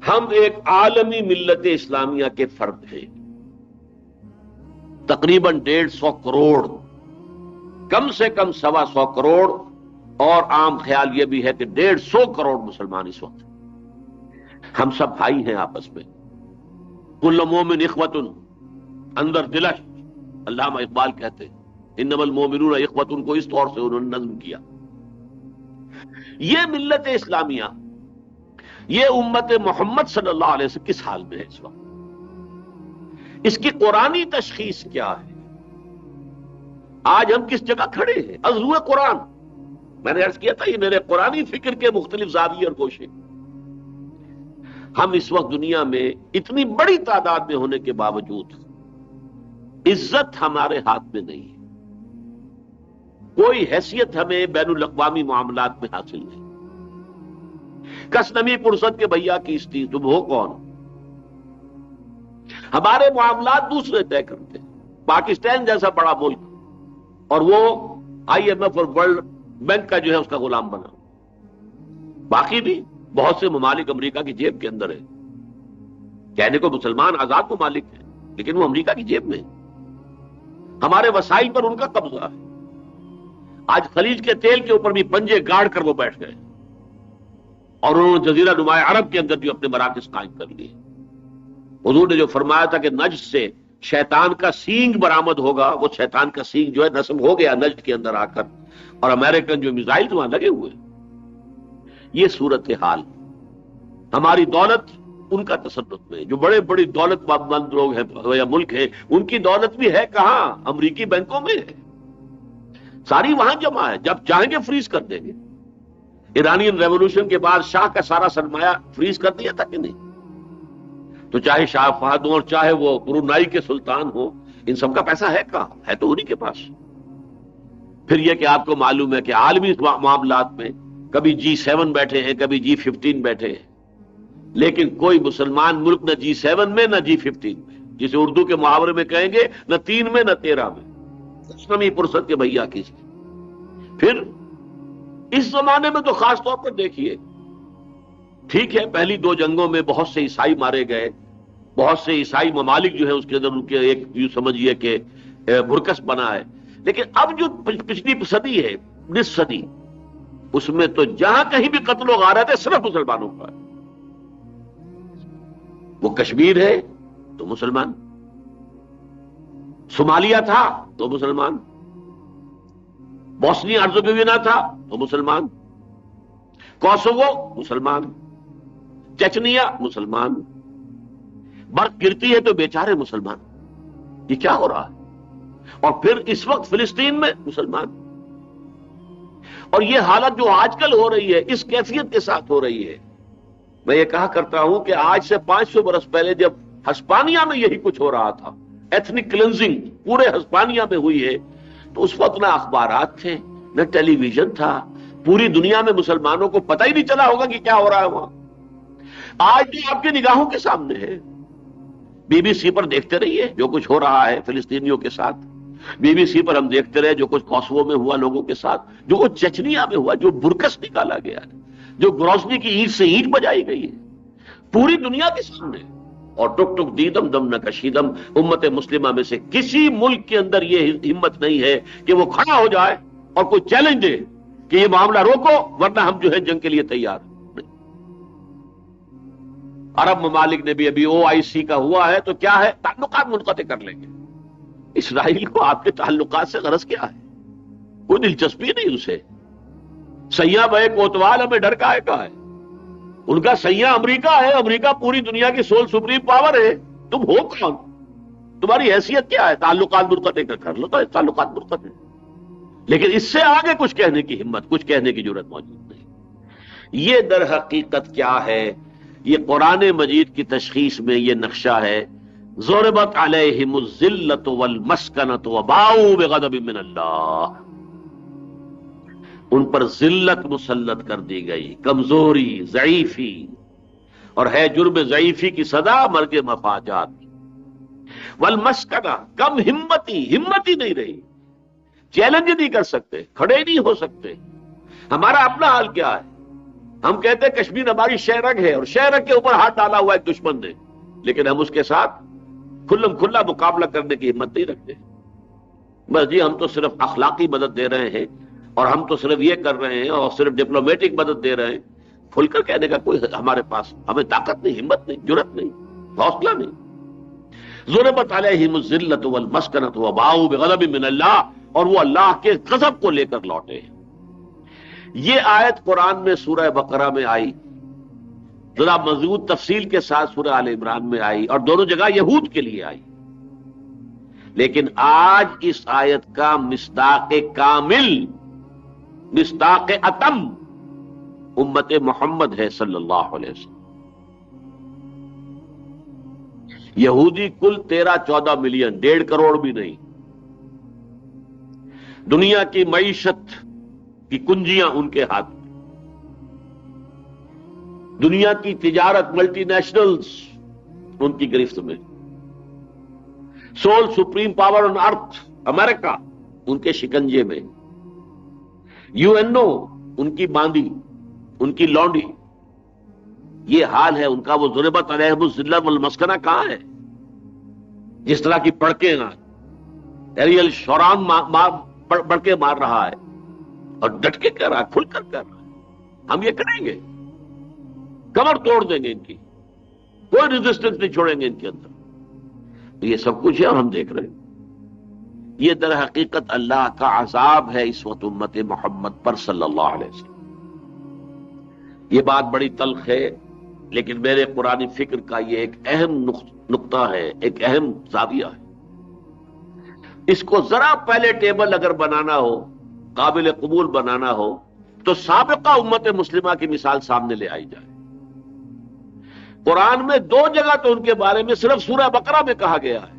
ہم ایک عالمی ملت اسلامیہ کے فرد ہیں، تقریباً 150 کروڑ، کم سے کم 125 کروڑ، اور عام خیال یہ بھی ہے کہ 150 کروڑ مسلمان اس وقت. ہم سب بھائی ہیں آپس میں. کل مومن اخوۃ، اندر دلش. علامہ اقبال کہتے ہیں انما المومنون اخوۃ، کو اس طور سے انہوں نے نظم کیا. یہ ملت اسلامیہ، یہ امت محمد صلی اللہ علیہ وسلم کس حال میں ہے اس وقت؟ اس کی قرآنی تشخیص کیا ہے؟ آج ہم کس جگہ کھڑے ہیں از روئے قرآن؟ میں نے عرض کیا تھا یہ میرے قرآنی فکر کے مختلف زاویے اور گوشے۔ ہم اس وقت دنیا میں اتنی بڑی تعداد میں ہونے کے باوجود عزت ہمارے ہاتھ میں نہیں ہے، کوئی حیثیت ہمیں بین الاقوامی معاملات میں حاصل نہیں۔ کس نمی پرسد کے بھیا کیستی، تم ہو کون؟ ہمارے معاملات دوسرے طے کرتے ہیں۔ پاکستان جیسا بڑا ملک اور وہ آئی ایم ایف اور ورلڈ بینک کا جو ہے اس کا غلام بنا، باقی بھی بہت سے ممالک امریکہ کی جیب کے اندر ہے۔ کہنے کو مسلمان آزاد ممالک ہیں لیکن وہ امریکہ کی جیب میں ہے، ہمارے وسائل پر ان کا قبضہ ہے۔ آج خلیج کے تیل کے اوپر بھی پنجے گاڑ کر وہ بیٹھ گئے اور انہوں نے جزیرہ نما عرب کے اندر جو اپنے مراکز قائم کر لیے۔ حضور نے جو فرمایا تھا کہ نجد سے شیطان کا سینگ برآمد ہوگا، وہ شیطان کا سینگ جو ہے نصب ہو گیا نجد کے اندر آ کر، اور امریکن جو میزائل وہاں لگے ہوئے۔ یہ صورتحال، ہماری دولت ان کا تصرف میں، جو بڑے بڑی دولت مند لوگ ہیں یا ملک ہیں، ان کی دولت بھی ہے کہاں؟ امریکی بینکوں میں ہے، ساری وہاں جمع ہے، جب چاہیں گے فریز کر دیں گے۔ ایرانین ریولوشن کے بعد شاہ کا سارا سرمایہ فریز کر دیا تھا کہ نہیں؟ تو چاہے شاہ فہد ہوں اور چاہے وہ برونائی کے سلطان ہوں، ان سب کا پیسہ ہے کہاں؟ ہے تو انہی کے پاس۔ پھر یہ کہ آپ کو معلوم ہے کہ عالمی معاملات میں کبھی G7 بیٹھے ہیں، کبھی G15 بیٹھے ہیں، لیکن کوئی مسلمان ملک نہ G7 میں نہ G15 میں، جسے اردو کے محاورے میں کہیں گے نہ 3 میں نہ 13 میں، اسلامی پرست کے بھیا کی۔ پھر اس زمانے میں تو خاص طور پر دیکھیے، ٹھیک ہے پہلی 2 جنگوں میں بہت سے عیسائی مارے گئے، بہت سے عیسائی ممالک جو ہے اس کے اندر ان کے ایک یوں سمجھیے کہ برکس بنا ہے، لیکن اب جو پچھلی صدی ہے، 19 صدی، اس میں تو جہاں کہیں بھی قتل و غارت ہے صرف مسلمانوں کا ہے۔ وہ کشمیر ہے تو مسلمان، صومالیہ تھا تو مسلمان، بوسنیا ہرزیگوینہ تھا تو مسلمان، کوسوو مسلمان، چچنیا مسلمان، برف گرتی ہے تو بیچارے مسلمان۔ یہ کیا ہو رہا ہے؟ اور پھر اس وقت فلسطین میں مسلمان، اور یہ حالت جو آج کل ہو رہی ہے اس کیفیت کے ساتھ ہو رہی ہے۔ میں یہ کہا کرتا ہوں کہ آج سے 500 برس پہلے جب ہسپانیہ میں یہی کچھ ہو رہا تھا، ایتھنک کلینزنگ پورے ہسپانیہ میں ہوئی ہے، تو اس وقت نہ اخبارات تھے نہ ٹیلی ویژن تھا، پوری دنیا میں مسلمانوں کو پتہ ہی نہیں چلا ہوگا کہ کیا ہو رہا ہے وہاں۔ آج بھی آپ کی نگاہوں کے سامنے ہے، BBC پر دیکھتے رہیے جو کچھ ہو رہا ہے فلسطینیوں کے ساتھ، BBC پر ہم دیکھتے رہے جو کچھ کوسوو میں ہوا لوگوں کے ساتھ، جو کچھ چچنیا میں ہوا، جو برکس نکالا گیا ہے، جو گروزنی کی اینٹ سے اینٹ بجائی گئی ہے، پوری دنیا کے سامنے۔ اور ٹک ٹک دیدم دم نہ کشیدم، امت مسلمہ میں سے کسی ملک کے اندر یہ ہمت نہیں ہے کہ وہ کھڑا ہو جائے اور کوئی چیلنج دے کہ یہ معاملہ روکو ورنہ ہم جو ہے جنگ کے لیے تیار نہیں۔ عرب ممالک نے بھی ابھی OIC کا ہوا ہے تو کیا ہے، تعلقات منقطع کر لیں گے۔ اسرائیل کو آپ کے تعلقات سے غرض کیا ہے؟ کوئی دلچسپی نہیں اسے۔ سیاں بے کوتوال ہمیں ڈر کا ہے، ان کا سیاں امریکہ ہے، امریکہ پوری دنیا کی سول سپریم پاور ہے، تم ہو کون؟ تمہاری حیثیت کیا ہے؟ تعلقات منقطع کر لو تو تعلقات منقطع، لیکن اس سے آگے کچھ کہنے کی ہمت، کچھ کہنے کی جرات موجود نہیں۔ یہ در حقیقت کیا ہے؟ یہ قرآن مجید کی تشخیص میں یہ نقشہ ہے، ضربت علیہم الذلۃ والمسکنۃ وباؤوا بغضب من اللہ، ان پر ذلت مسلط کر دی گئی، کمزوری، ضعیفی، اور ہے جرم ضعیفی کی سزا مرگ مفاجات۔ والمسکنہ، کم ہمت ہی نہیں رہی، چیلنج نہیں کر سکتے، کھڑے نہیں ہو سکتے۔ ہمارا اپنا حال کیا ہے؟ ہم کہتے ہیں کشمیر ہماری شہ رگ ہے اور شہ رگ کے اوپر ہاتھ ڈالا ہوا ایک دشمن نے، لیکن ہم اس کے ساتھ کھلم کھلا مقابلہ کرنے کی ہمت نہیں رکھتے۔ بس جی ہم تو صرف اخلاقی مدد دے رہے ہیں اور ہم تو صرف یہ کر رہے ہیں اور صرف ڈپلومیٹک مدد دے رہے ہیں، کھل کر کہنے کا کوئی ہمارے پاس، ہمیں طاقت نہیں، ہمت نہیں، جرات نہیں، حوصلہ نہیں۔ ضربت علیہم الذلۃ والمسکنۃ وباؤوا بغضب من اللہ، اور وہ اللہ کے غضب کو لے کر لوٹے ہیں۔ یہ آیت قرآن میں سورہ بقرہ میں آئی، ذرا مضبوط تفصیل کے ساتھ سورہ آل عمران میں آئی، اور دونوں جگہ یہود کے لیے آئی۔ لیکن آج اس آیت کا مصداق کامل، مصداق اتم امت محمد ہے صلی اللہ علیہ وسلم۔ یہودی کل 13-14 ملین، 1.5 کروڑ بھی نہیں۔ دنیا کی معیشت کی کنجیاں ان کے ہاتھ میں، دنیا کی تجارت ملٹی نیشنلز ان کی گرفت میں، سول سپریم پاور آن ارتھ امریکہ ان کے شکنجے میں، UNO ان کی باندی، ان کی لونڈی۔ یہ حال ہے ان کا۔ وہ ضربت علیہم الذلہ والمسکنہ کہاں ہے؟ جس طرح کی پڑکیں ایریل شوران پڑھ کے مار رہا ہے اور ڈٹ کے کہہ رہا ہے، کھل کر کہہ رہا ہے ہم یہ کریں گے، کمر توڑ دیں گے ان کی، کوئی ریزسٹنس نہیں چھوڑیں گے ان کے اندر۔ تو یہ سب کچھ ہے اور ہم دیکھ رہے ہیں۔ یہ در حقیقت اللہ کا عذاب ہے اس وقت امت محمد پر صلی اللہ علیہ وسلم۔ یہ بات بڑی تلخ ہے، لیکن میرے قرآن فکر کا یہ ایک اہم نقطہ ہے، ایک اہم زاویہ ہے۔ اس کو ذرا پہلے ٹیبل اگر بنانا ہو، قابل قبول بنانا ہو، تو سابقہ امت مسلمہ کی مثال سامنے لے آئی جائے۔ قرآن میں 2 جگہ تو ان کے بارے میں صرف سورہ بقرہ میں کہا گیا ہے،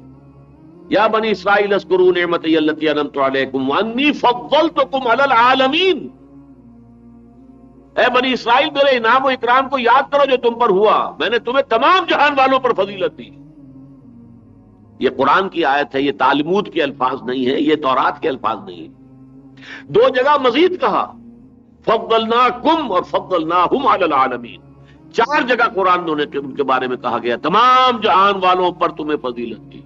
یا بنی اسرائیل اذکروا نعمتی التی انعمت علیکم وانی فضلتکم علی العالمین۔ اے بنی اسرائیل، میرے انعام و اکرام کو یاد کرو جو تم پر ہوا، میں نے تمہیں تمام جہان والوں پر فضیلت دی۔ یہ قرآن کی آیت ہے، یہ تالمود کے الفاظ نہیں ہے، یہ تورات کے الفاظ نہیں ہے۔ 2 جگہ مزید کہا فضلناکم اور فضلناہم علی العالمین۔ 4 جگہ قرآن نے ان کے بارے میں کہا گیا تمام جہان والوں پر تمہیں فضیلت دی،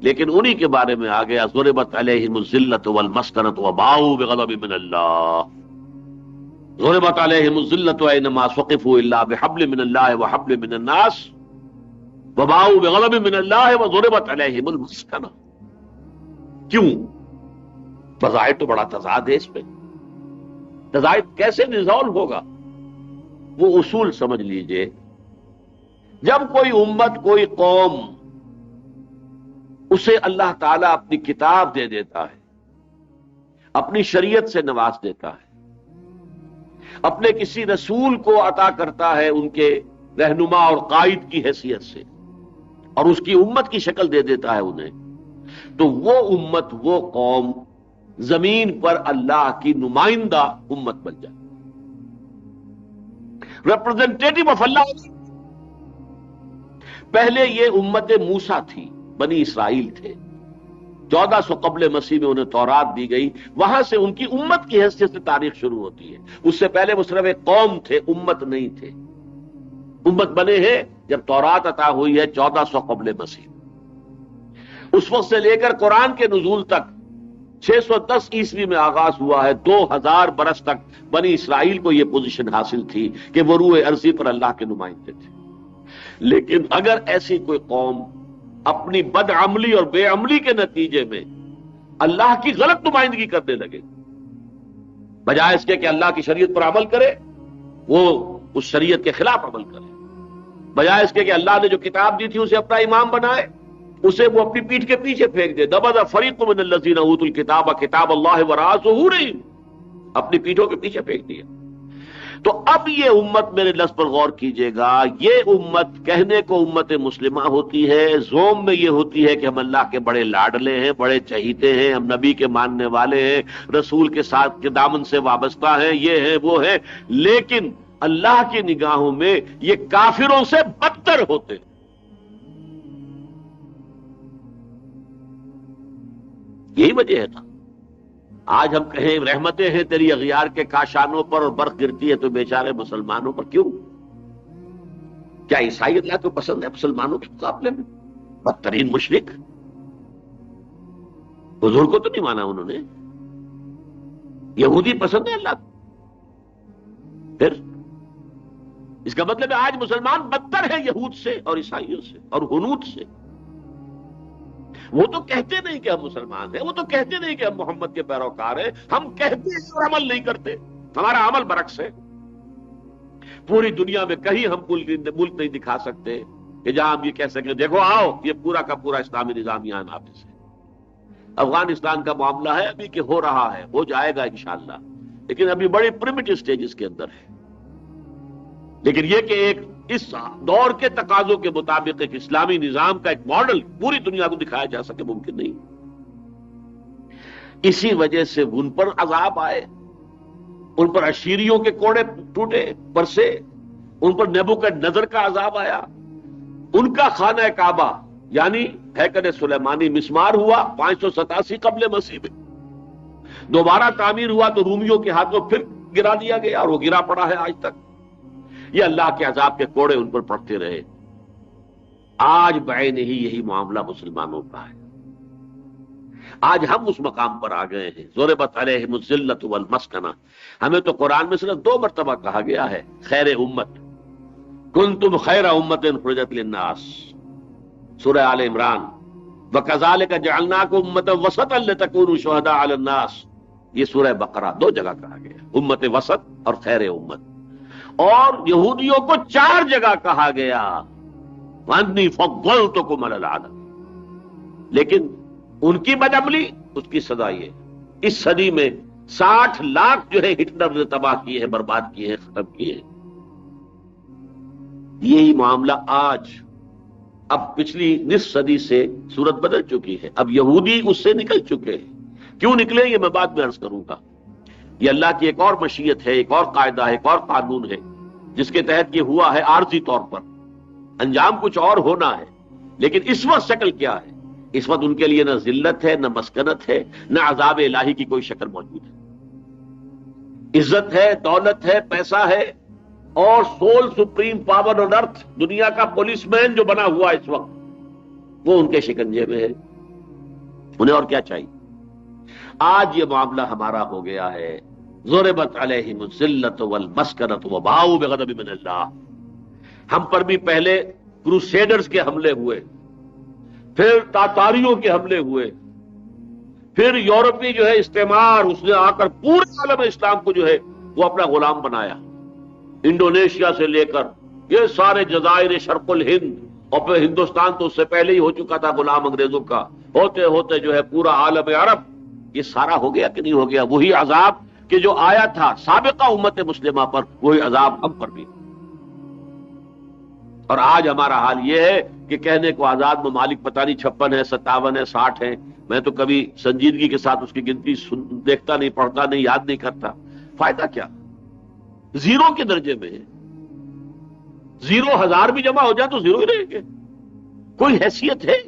لیکن انہی کے بارے میں آ گیا ضربت علیہم الذلۃ والمسکنۃ وباؤوا بغضب من اللہ۔ ضربت علیہم الذلۃ اینما ثقفوا الا بحبل من اللہ وحبل من الناس وباؤوا بغضب من اللہ وضربت علیہم المسکنہ۔ کیوں؟ بظاہر تو بڑا تضاد ہے اس پہ، تضاد کیسے ریزالو ہوگا؟ وہ اصول سمجھ لیجئے، جب کوئی امت، کوئی قوم، اسے اللہ تعالیٰ اپنی کتاب دے دیتا ہے، اپنی شریعت سے نواز دیتا ہے، اپنے کسی رسول کو عطا کرتا ہے ان کے رہنما اور قائد کی حیثیت سے، اور اس کی امت کی شکل دے دیتا ہے انہیں، تو وہ امت، وہ قوم زمین پر اللہ کی نمائندہ امت بن جائے، ریپرزینٹیٹو آف اللہ۔ پہلے یہ امت موسیٰ تھی، بنی اسرائیل تھے، 1400 قبل مسیح میں انہیں تورات دی گئی، وہاں سے ان کی امت کی حیثیت سے تاریخ شروع ہوتی ہے۔ اس سے پہلے وہ صرف ایک قوم تھے، امت نہیں تھے۔ امت بنے ہیں جب تورات عطا ہوئی ہے 1400 قبل مسیح۔ اس وقت سے لے کر قرآن کے نزول تک 610 عیسوی میں آغاز ہوا ہے، 2000 برس تک بنی اسرائیل کو یہ پوزیشن حاصل تھی کہ وہ روح ارضی پر اللہ کے نمائندے تھے۔ لیکن اگر ایسی کوئی قوم اپنی بد عملی اور بے عملی کے نتیجے میں اللہ کی غلط نمائندگی کرنے لگے، بجائے اس کے کہ اللہ کی شریعت پر عمل کرے، وہ اس شریعت کے خلاف عمل کرے، بجائے اس کے کہ اللہ نے جو کتاب دی تھی اسے اپنا امام بنائے، اسے وہ اپنی پیٹھ کے پیچھے پھینک دے۔ نبذ فریق من الذین اوتوا الکتاب کتاب اللہ وراء ظہورہم، اپنی پیٹھوں کے پیچھے پھینک دیا۔ تو اب یہ امت، میرے لفظ پر غور کیجئے گا، یہ امت کہنے کو امت مسلمہ ہوتی ہے، زوم میں یہ ہوتی ہے کہ ہم اللہ کے بڑے لاڈلے ہیں، بڑے چہیتے ہیں، ہم نبی کے ماننے والے ہیں، رسول کے ساتھ کے دامن سے وابستہ ہیں، یہ ہیں وہ ہیں، لیکن اللہ کی نگاہوں میں یہ کافروں سے بدتر ہوتے ہیں۔ یہی وجہ ہے نا، آج ہم کہیں رحمتیں ہیں تیری اغیار کے کاشانوں پر اور برف گرتی ہے تو بیچارے مسلمانوں پر، کیوں؟ کیا عیسائی اللہ کو پسند ہے مسلمانوں کے مقابلے میں؟ بدترین مشرک، حضور کو تو نہیں مانا انہوں نے۔ یہودی پسند ہے اللہ کو، پھر اس کا مطلب ہے آج مسلمان بدتر ہے یہود سے اور عیسائیوں سے اور ہنود سے۔ وہ تو کہتے نہیں کہ ہم مسلمان ہیں، وہ تو کہتے نہیں کہ ہم محمد کے پیروکار ہیں، ہم کہتے ہیں اور عمل نہیں کرتے۔ ہمارا عمل برعکس ہے. پوری دنیا میں کہیں ہم ملک نہیں دکھا سکتے کہ جہاں ہم یہ کہہ سکیں دیکھو آؤ یہ پورا کا پورا اسلامی نظام یہاں نافذ ہے. افغانستان کا معاملہ ہے ابھی کہ ہو رہا ہے، ہو جائے گا انشاءاللہ، لیکن ابھی بڑے پریمیٹو سٹیجز کے اندر ہے. لیکن یہ کہ ایک اس دور کے تقاضوں کے مطابق ایک اسلامی نظام کا ایک ماڈل پوری دنیا کو دکھایا جا سکے، ممکن نہیں. اسی وجہ سے ان پر عذاب آئے، ان پر اشیریوں کے کوڑے ٹوٹے برسے، ان پر نیبوکڈنیزر کا عذاب آیا. ان کا خانہ کعبہ یعنی ہیکل سلیمانی مسمار ہوا 587 قبل مسیح میں، دوبارہ تعمیر ہوا تو رومیوں کے ہاتھوں پھر گرا دیا گیا اور وہ گرا پڑا ہے آج تک. یہ اللہ کے عذاب کے کوڑے ان پر پڑتے رہے. آج بعین ہی یہی معاملہ مسلمانوں کا ہے. آج ہم اس مقام پر آ گئے ہیں. ضربت علیہم الذلۃ والمسکنہ. ہمیں تو قرآن میں صرف 2 مرتبہ کہا گیا ہے خیر امت، کنتم خیر امت اخرجت للناس، سورہ آل عمران. وکذالک جعلناکم امۃ وسطا لتکونوا شہداء علی الناس، یہ سورہ بقرہ 2 جگہ کہا گیا، امت وسط اور خیر امت. اور یہودیوں کو 4 جگہ کہا گیا وانی فضلتکم علی العالم. لیکن ان کی بدعملی اس کی سزا یہ. اس صدی میں 60 لاکھ جو ہے ہٹلر نے تباہ کیے ہیں، برباد کیے ہیں، ختم کیے ہیں. یہی معاملہ آج اب پچھلی نصف صدی سے صورت بدل چکی ہے. اب یہودی اس سے نکل چکے ہیں. کیوں نکلے یہ میں بعد میں عرض کروں گا. یہ اللہ کی ایک اور مشیت ہے، ایک اور قاعدہ ہے، ایک اور قانون ہے جس کے تحت یہ ہوا ہے. عارضی طور پر انجام کچھ اور ہونا ہے، لیکن اس وقت شکل کیا ہے؟ اس وقت ان کے لیے نہ ذلت ہے، نہ مسکنت ہے، نہ عذاب الہی کی کوئی شکل موجود ہے. عزت ہے، دولت ہے، پیسہ ہے، اور سول سپریم پاور آن ارتھ، دنیا کا پولیس مین جو بنا ہوا اس وقت، وہ ان کے شکنجے میں ہے. انہیں اور کیا چاہیے؟ آج یہ معاملہ ہمارا ہو گیا ہے. ضربت علیہم الذلۃ والمسکنۃ وباؤوا بغضب من اللہ. ہم پر بھی پہلے کروسیڈرز کے حملے ہوئے، پھر تاتاریوں کے حملے ہوئے، پھر یورپی جو ہے استعمار، اس نے آ کر پورے عالم اسلام کو جو ہے وہ اپنا غلام بنایا. انڈونیشیا سے لے کر یہ سارے جزائر شرق الہند، اور پھر ہندوستان تو اس سے پہلے ہی ہو چکا تھا غلام انگریزوں کا. ہوتے ہوتے جو ہے پورا عالم عرب، یہ سارا ہو گیا کہ نہیں ہو گیا؟ وہی عذاب کہ جو آیا تھا سابقہ امت مسلمہ پر، وہی عذاب ہم پر بھی. اور آج ہمارا حال یہ ہے کہ کہنے کو آزاد ممالک پتہ نہیں 56 ہے، 57 ہے، 60 ہے. میں تو کبھی سنجیدگی کے ساتھ اس کی گنتی دیکھتا نہیں، پڑھتا نہیں، یاد نہیں کرتا. فائدہ کیا؟ زیرو کے درجے میں ہے. 0,000 بھی جمع ہو جائے تو زیرو ہی رہیں گے. کوئی حیثیت ہے؟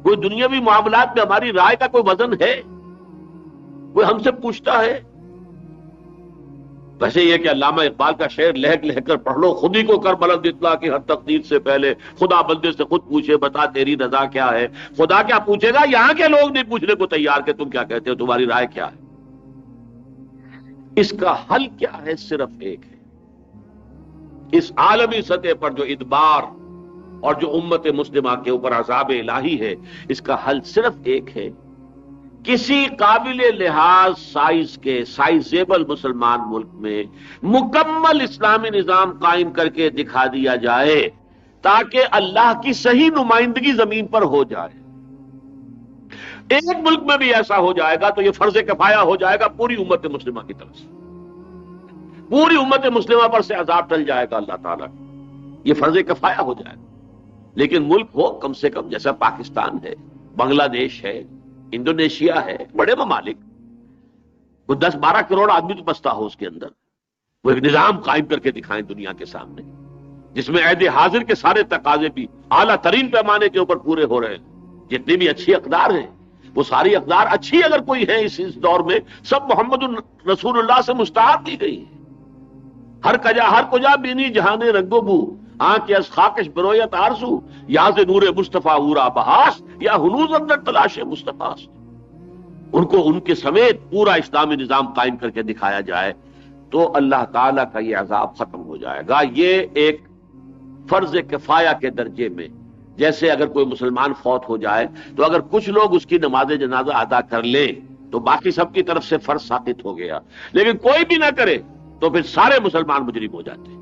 کوئی دنیاوی معاملات میں ہماری رائے کا کوئی وزن ہے؟ کوئی ہم سے پوچھتا ہے؟ ویسے یہ کہ علامہ اقبال کا شعر لہک لہک کر پڑھ لو، خود ہی کو کر بلند اطلاع کی ہر تقدیر سے پہلے، خدا بندے سے خود پوچھے بتا تیری رضا کیا ہے. خدا کیا پوچھے گا؟ یہاں کے لوگ نہیں پوچھنے کو تیار کہ تم کیا کہتے ہو، تمہاری رائے کیا ہے. اس کا حل کیا ہے؟ صرف ایک ہے. اس عالمی سطح پر جو ادبار اور جو امت مسلمہ کے اوپر عذاب الہی ہے، اس کا حل صرف ایک ہے. کسی قابل لحاظ سائز کے سائزیبل مسلمان ملک میں مکمل اسلامی نظام قائم کر کے دکھا دیا جائے تاکہ اللہ کی صحیح نمائندگی زمین پر ہو جائے. ایک ملک میں بھی ایسا ہو جائے گا تو یہ فرض کفایہ ہو جائے گا پوری امت مسلمہ کی طرف سے. پوری امت مسلمہ پر سے عذاب ٹل جائے گا اللہ تعالیٰ. یہ فرض کفایہ ہو جائے گا. لیکن ملک ہو کم سے کم جیسا پاکستان ہے، بنگلہ دیش ہے، انڈونیشیا ہے، بڑے ممالک، وہ 10-12 کروڑ آدمی تو بستا ہو اس کے اندر، وہ ایک نظام قائم کر کے دکھائیں دنیا کے سامنے جس میں عہد حاضر کے سارے تقاضے بھی اعلیٰ ترین پیمانے کے اوپر پورے ہو رہے ہیں. جتنی بھی اچھی اقدار ہیں، وہ ساری اقدار اچھی اگر کوئی ہے اس دور میں، سب محمد رسول اللہ سے مستعار دی گئی ہے. ہر کجا بینی جہان رنگ و بو، آنکھ از خاکش برویت آرزو، یا سے نور مصطفیٰ اورا بہاس، یا ہنوز اندر تلاش مصطفیٰ. ان کو ان کے سمیت پورا اسلامی نظام قائم کر کے دکھایا جائے تو اللہ تعالیٰ کا یہ عذاب ختم ہو جائے گا. یہ ایک فرض کفایہ کے درجے میں، جیسے اگر کوئی مسلمان فوت ہو جائے تو اگر کچھ لوگ اس کی نماز جنازہ ادا کر لیں تو باقی سب کی طرف سے فرض ساقط ہو گیا. لیکن کوئی بھی نہ کرے تو پھر سارے مسلمان مجرم ہو جاتے.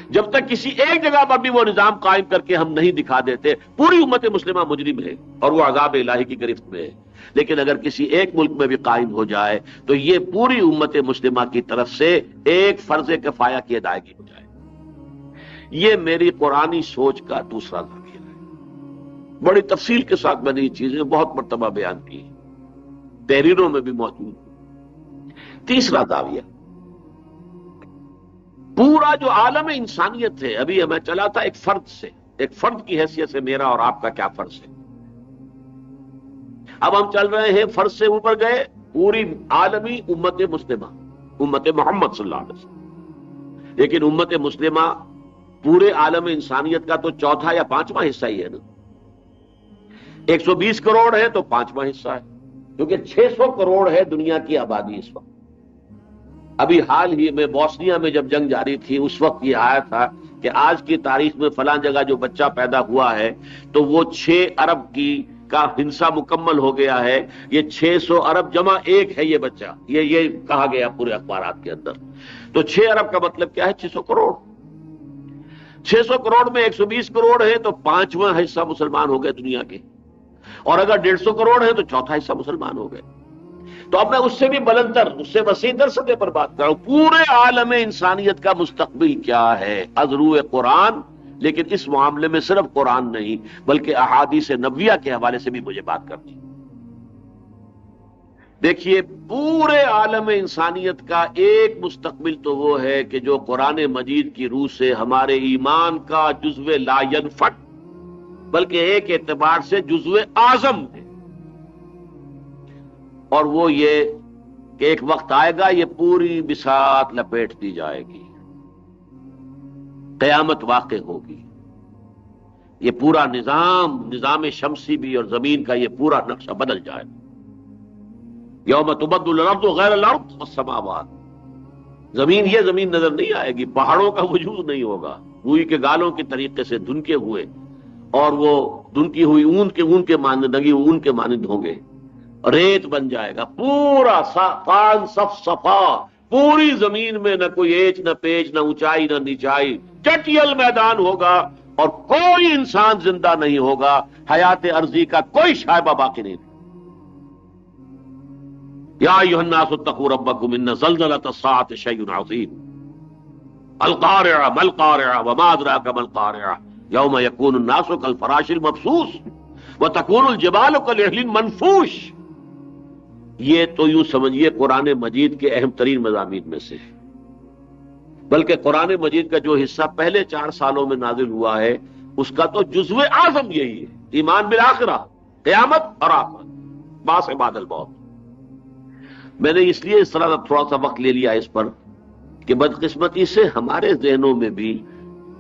جب تک کسی ایک جگہ پر بھی وہ نظام قائم کر کے ہم نہیں دکھا دیتے پوری امت مسلمہ مجرم ہے اور وہ عذاب الہی کی گرفت میں ہے. لیکن اگر کسی ایک ملک میں بھی قائم ہو جائے تو یہ پوری امت مسلمہ کی طرف سے ایک فرض کفایہ کی ادائیگی ہو جائے. یہ میری قرآنی سوچ کا دوسرا زاویہ ہے. بڑی تفصیل کے ساتھ میں نے یہ چیزیں بہت مرتبہ بیان کی، تحریروں میں بھی موجود. تیسرا زاویہ، پورا جو عالم انسانیت ہے، ابھی ہمیں چلا تھا ایک فرد سے، ایک فرد کی حیثیت سے میرا اور آپ کا کیا فرض ہے. اب ہم چل رہے ہیں فرض سے اوپر گئے، پوری عالمی امت مسلمہ، امت محمد صلی اللہ علیہ وسلم. لیکن امت مسلمہ پورے عالم انسانیت کا تو چوتھا یا پانچواں حصہ ہی ہے نا. 120 کروڑ ہے تو پانچواں حصہ ہے، کیونکہ 600 کروڑ ہے دنیا کی آبادی اس وقت. ابھی حال ہی میں بوسنیا میں جب جنگ جاری تھی اس وقت یہ آیا تھا کہ آج کی تاریخ میں فلاں جگہ جو بچہ پیدا ہوا ہے تو وہ 6 ارب کی کا ہنسا مکمل ہو گیا ہے. یہ 600 ارب جمع ایک ہے یہ بچہ، یہ کہا گیا پورے اخبارات کے اندر. تو 6 ارب کا مطلب کیا ہے؟ 600 کروڑ. 600 کروڑ میں 120 کروڑ ہے تو پانچواں حصہ مسلمان ہو گئے دنیا کے، اور اگر 150 کروڑ ہے تو چوتھا حصہ مسلمان ہو گئے. تو اب میں اس سے بھی بلندر، اس سے وسیع در سطح پر بات کر رہا ہوں. پورے عالم انسانیت کا مستقبل کیا ہے از روئے قرآن. لیکن اس معاملے میں صرف قرآن نہیں بلکہ احادیث نبویہ کے حوالے سے بھی مجھے بات کرنی. دیکھیے، پورے عالم انسانیت کا ایک مستقبل تو وہ ہے کہ جو قرآن مجید کی روح سے ہمارے ایمان کا جزو لا ینفٹ، بلکہ ایک اعتبار سے جزو اعظم ہے. اور وہ یہ کہ ایک وقت آئے گا یہ پوری بساط لپیٹ دی جائے گی، قیامت واقع ہوگی. یہ پورا نظام شمسی بھی اور زمین کا یہ پورا نقشہ بدل جائے گا. یوم تبدل الارض غیر الارض والسماوات. زمین یہ زمین نظر نہیں آئے گی، پہاڑوں کا وجود نہیں ہوگا، روئی کے گالوں کے طریقے سے دھنکے ہوئے، اور وہ دھنکی ہوئی اون کے مانند، نگی اون کے مانند ہوں گے. ریت بن جائے گا پورا خان صفا. پوری زمین میں نہ کوئی ایچ نہ پیچ، نہ اونچائی نہ نیچائی، چٹیل میدان ہوگا اور کوئی انسان زندہ نہیں ہوگا. حیات ارضی کا کوئی شائبہ باقی نہیں. یا ایھا الناس اتقوا ربکم ان زلزلۃ الساعۃ شیء عظیم. القارعہ ما القارعہ وما ادراک ما القارعہ یوم یکون الناس کالفراش المبثوث وتکون الجبال کالعہن المنفوش. یہ تو یوں سمجھیے قرآن مجید کے اہم ترین مضامین میں سے، بلکہ قرآن مجید کا جو حصہ پہلے 4 سالوں میں نازل ہوا ہے اس کا تو جزو اعظم یہی ہے، ایمان بالآخرہ، قیامت اور آخرت، باس بعد الموت. میں نے اس لیے اس طرح تھوڑا سا وقت لے لیا اس پر کہ بدقسمتی سے ہمارے ذہنوں میں بھی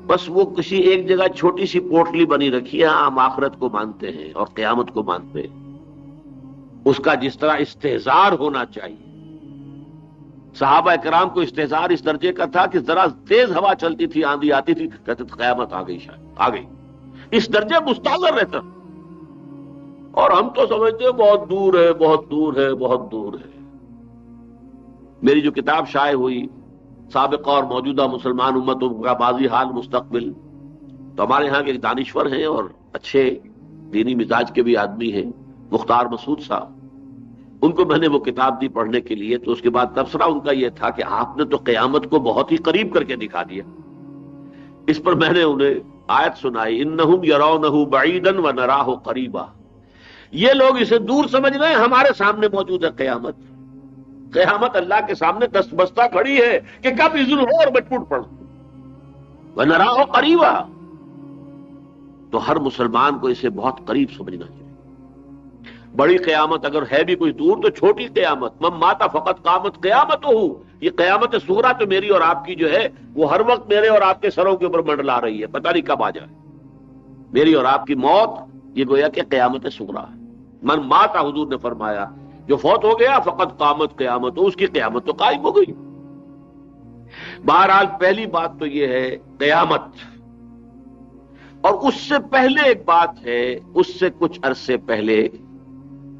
بس وہ کسی ایک جگہ چھوٹی سی پوٹلی بنی رکھی ہے. ہم آخرت کو مانتے ہیں اور قیامت کو مانتے ہیں، اس کا جس طرح استحضار ہونا چاہیے. صحابہ کرام کو استحضار اس درجے کا تھا کہ ذرا تیز ہوا چلتی تھی، آندھی آتی تھی، کہتے تھے قیامت آ گئی، شاید آ گئی. اس درجے مستحضر رہتا. اور ہم تو سمجھتے ہیں بہت دور ہے، بہت دور ہے، بہت دور ہے. میری جو کتاب شائع ہوئی سابقہ اور موجودہ مسلمان امتوں کا ماضی حال مستقبل، تو ہمارے ہاں کے ایک دانشور ہیں اور اچھے دینی مزاج کے بھی آدمی ہیں، مختار مسعود صاحب. ان کو میں نے وہ کتاب دی پڑھنے کے لیے، تو اس کے بعد تبصرہ ان کا یہ تھا کہ آپ نے تو قیامت کو بہت ہی قریب کر کے دکھا دیا. اس پر میں نے انہیں آیت سنائی، انہم یرونہ بعیدا ونراہ قریبا. یہ لوگ اسے دور سمجھ رہے ہیں، ہمارے سامنے موجود ہے قیامت. قیامت اللہ کے سامنے دست بستہ کھڑی ہے کہ کب اذن ہو اور میں ٹوٹ پڑوں. ونراہ قریبا. تو ہر مسلمان کو اسے بہت قریب سمجھنا چاہیے. بڑی قیامت اگر ہے بھی کوئی دور تو چھوٹی قیامت، من مات فقط قامت قیامت ہو. یہ قیامت صغریٰ تو میری اور آپ کی جو ہے وہ ہر وقت میرے اور آپ کے سروں کے اوپر منڈلا رہی ہے، پتہ نہیں کب آ جائے. میری اور آپ کی موت یہ گویا کہ قیامت صغریٰ ہے. من مات، حضور نے فرمایا، جو فوت ہو گیا فقط قامت قیامت ہو، اس کی قیامت تو قائم ہو گئی. بہرحال پہلی بات تو یہ ہے قیامت. اور اس سے پہلے ایک بات ہے، اس سے کچھ عرصے پہلے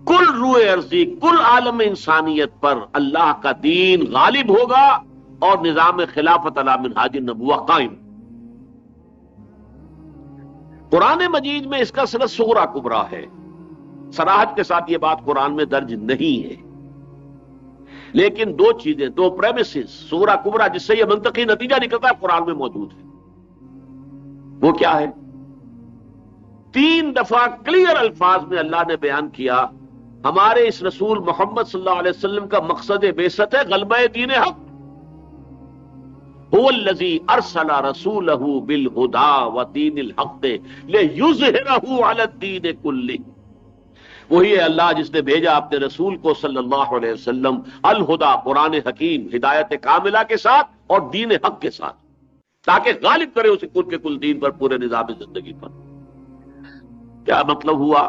کل روئے ارضی، کل عالم انسانیت پر اللہ کا دین غالب ہوگا اور نظام خلافت علی منہاج النبوہ قائم۔ قرآن مجید میں اس کا صرف صغرا کبرا ہے، صراحت کے ساتھ یہ بات قرآن میں درج نہیں ہے، لیکن دو چیزیں، دو پریمیسز صغرا کبرا جس سے یہ منطقی نتیجہ نکلتا ہے قرآن میں موجود ہے۔ وہ کیا ہے؟ 3 دفعہ کلیئر الفاظ میں اللہ نے بیان کیا ہمارے اس رسول محمد صلی اللہ علیہ وسلم کا مقصد بعثت ہے غلبہ دین حق۔ هو الذی ارسل رسولہ بالہدی ودین الحق لیظہرہ علی الدین کلہ، وہی ہے اللہ جس نے بھیجا اپنے رسول کو صلی اللہ علیہ وسلم الہدا، قرآن حکیم، ہدایت کاملہ کے ساتھ اور دین حق کے ساتھ، تاکہ غالب کرے اسے کل کے کل دین پر، پورے نظام زندگی پر۔ کیا مطلب ہوا؟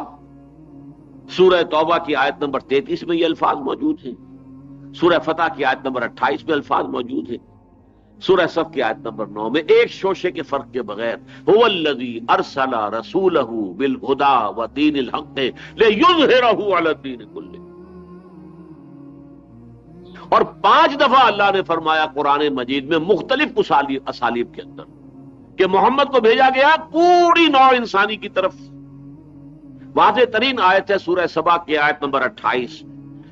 سورہ توبہ کی آیت نمبر 33 میں یہ الفاظ موجود ہیں، سورہ فتح کی آیت نمبر 28 میں الفاظ موجود ہیں، سورہ صف کی آیت نمبر 9 میں ایک شوشے کے فرق کے بغیر هو الذی ارسل رسولہ بالہدی ودین الحق لیظہرہ علی الدین کلہ۔ اور 5 دفعہ اللہ نے فرمایا قرآن مجید میں مختلف اسالیب کے اندر کہ محمد کو بھیجا گیا پوری نوع انسانی کی طرف۔ واضح ترین آیت ہے سورہ سبا کی آیت نمبر 28،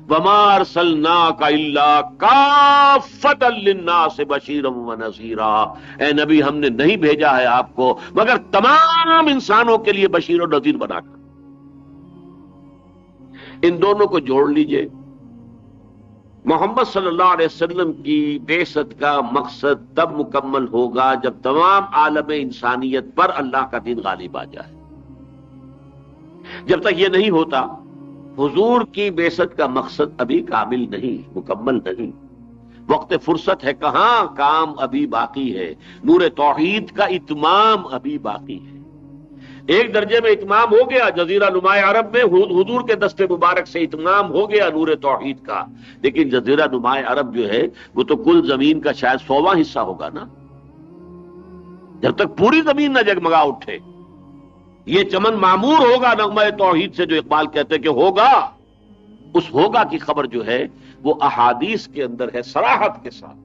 وَمَا أَرْسَلْنَاكَ إِلَّا كَافَّةً لِلنَّاسِ بَشِيرًا وَنَذِيرًا، اے نبی ہم نے نہیں بھیجا ہے آپ کو مگر تمام انسانوں کے لیے بشیر و نذیر بنا کر۔ ان دونوں کو جوڑ لیجئے، محمد صلی اللہ علیہ وسلم کی بعثت کا مقصد تب مکمل ہوگا جب تمام عالم انسانیت پر اللہ کا دین غالب آ جائے۔ جب تک یہ نہیں ہوتا حضور کی بعثت کا مقصد ابھی کامل نہیں، مکمل نہیں، وقت فرصت ہے کہاں، کام ابھی باقی ہے، نور توحید کا اتمام ابھی باقی ہے۔ ایک درجے میں اتمام ہو گیا، جزیرہ نماء عرب میں حضور کے دست مبارک سے اتمام ہو گیا نور توحید کا، لیکن جزیرہ نماء عرب جو ہے وہ تو کل زمین کا شاید 100واں حصہ ہوگا نا۔ جب تک پوری زمین نہ جگمگا اٹھے یہ چمن معمور ہوگا نغمہ توحید سے، جو اقبال کہتے کہ ہوگا، اس ہوگا کی خبر جو ہے وہ احادیث کے اندر ہے صراحت کے ساتھ۔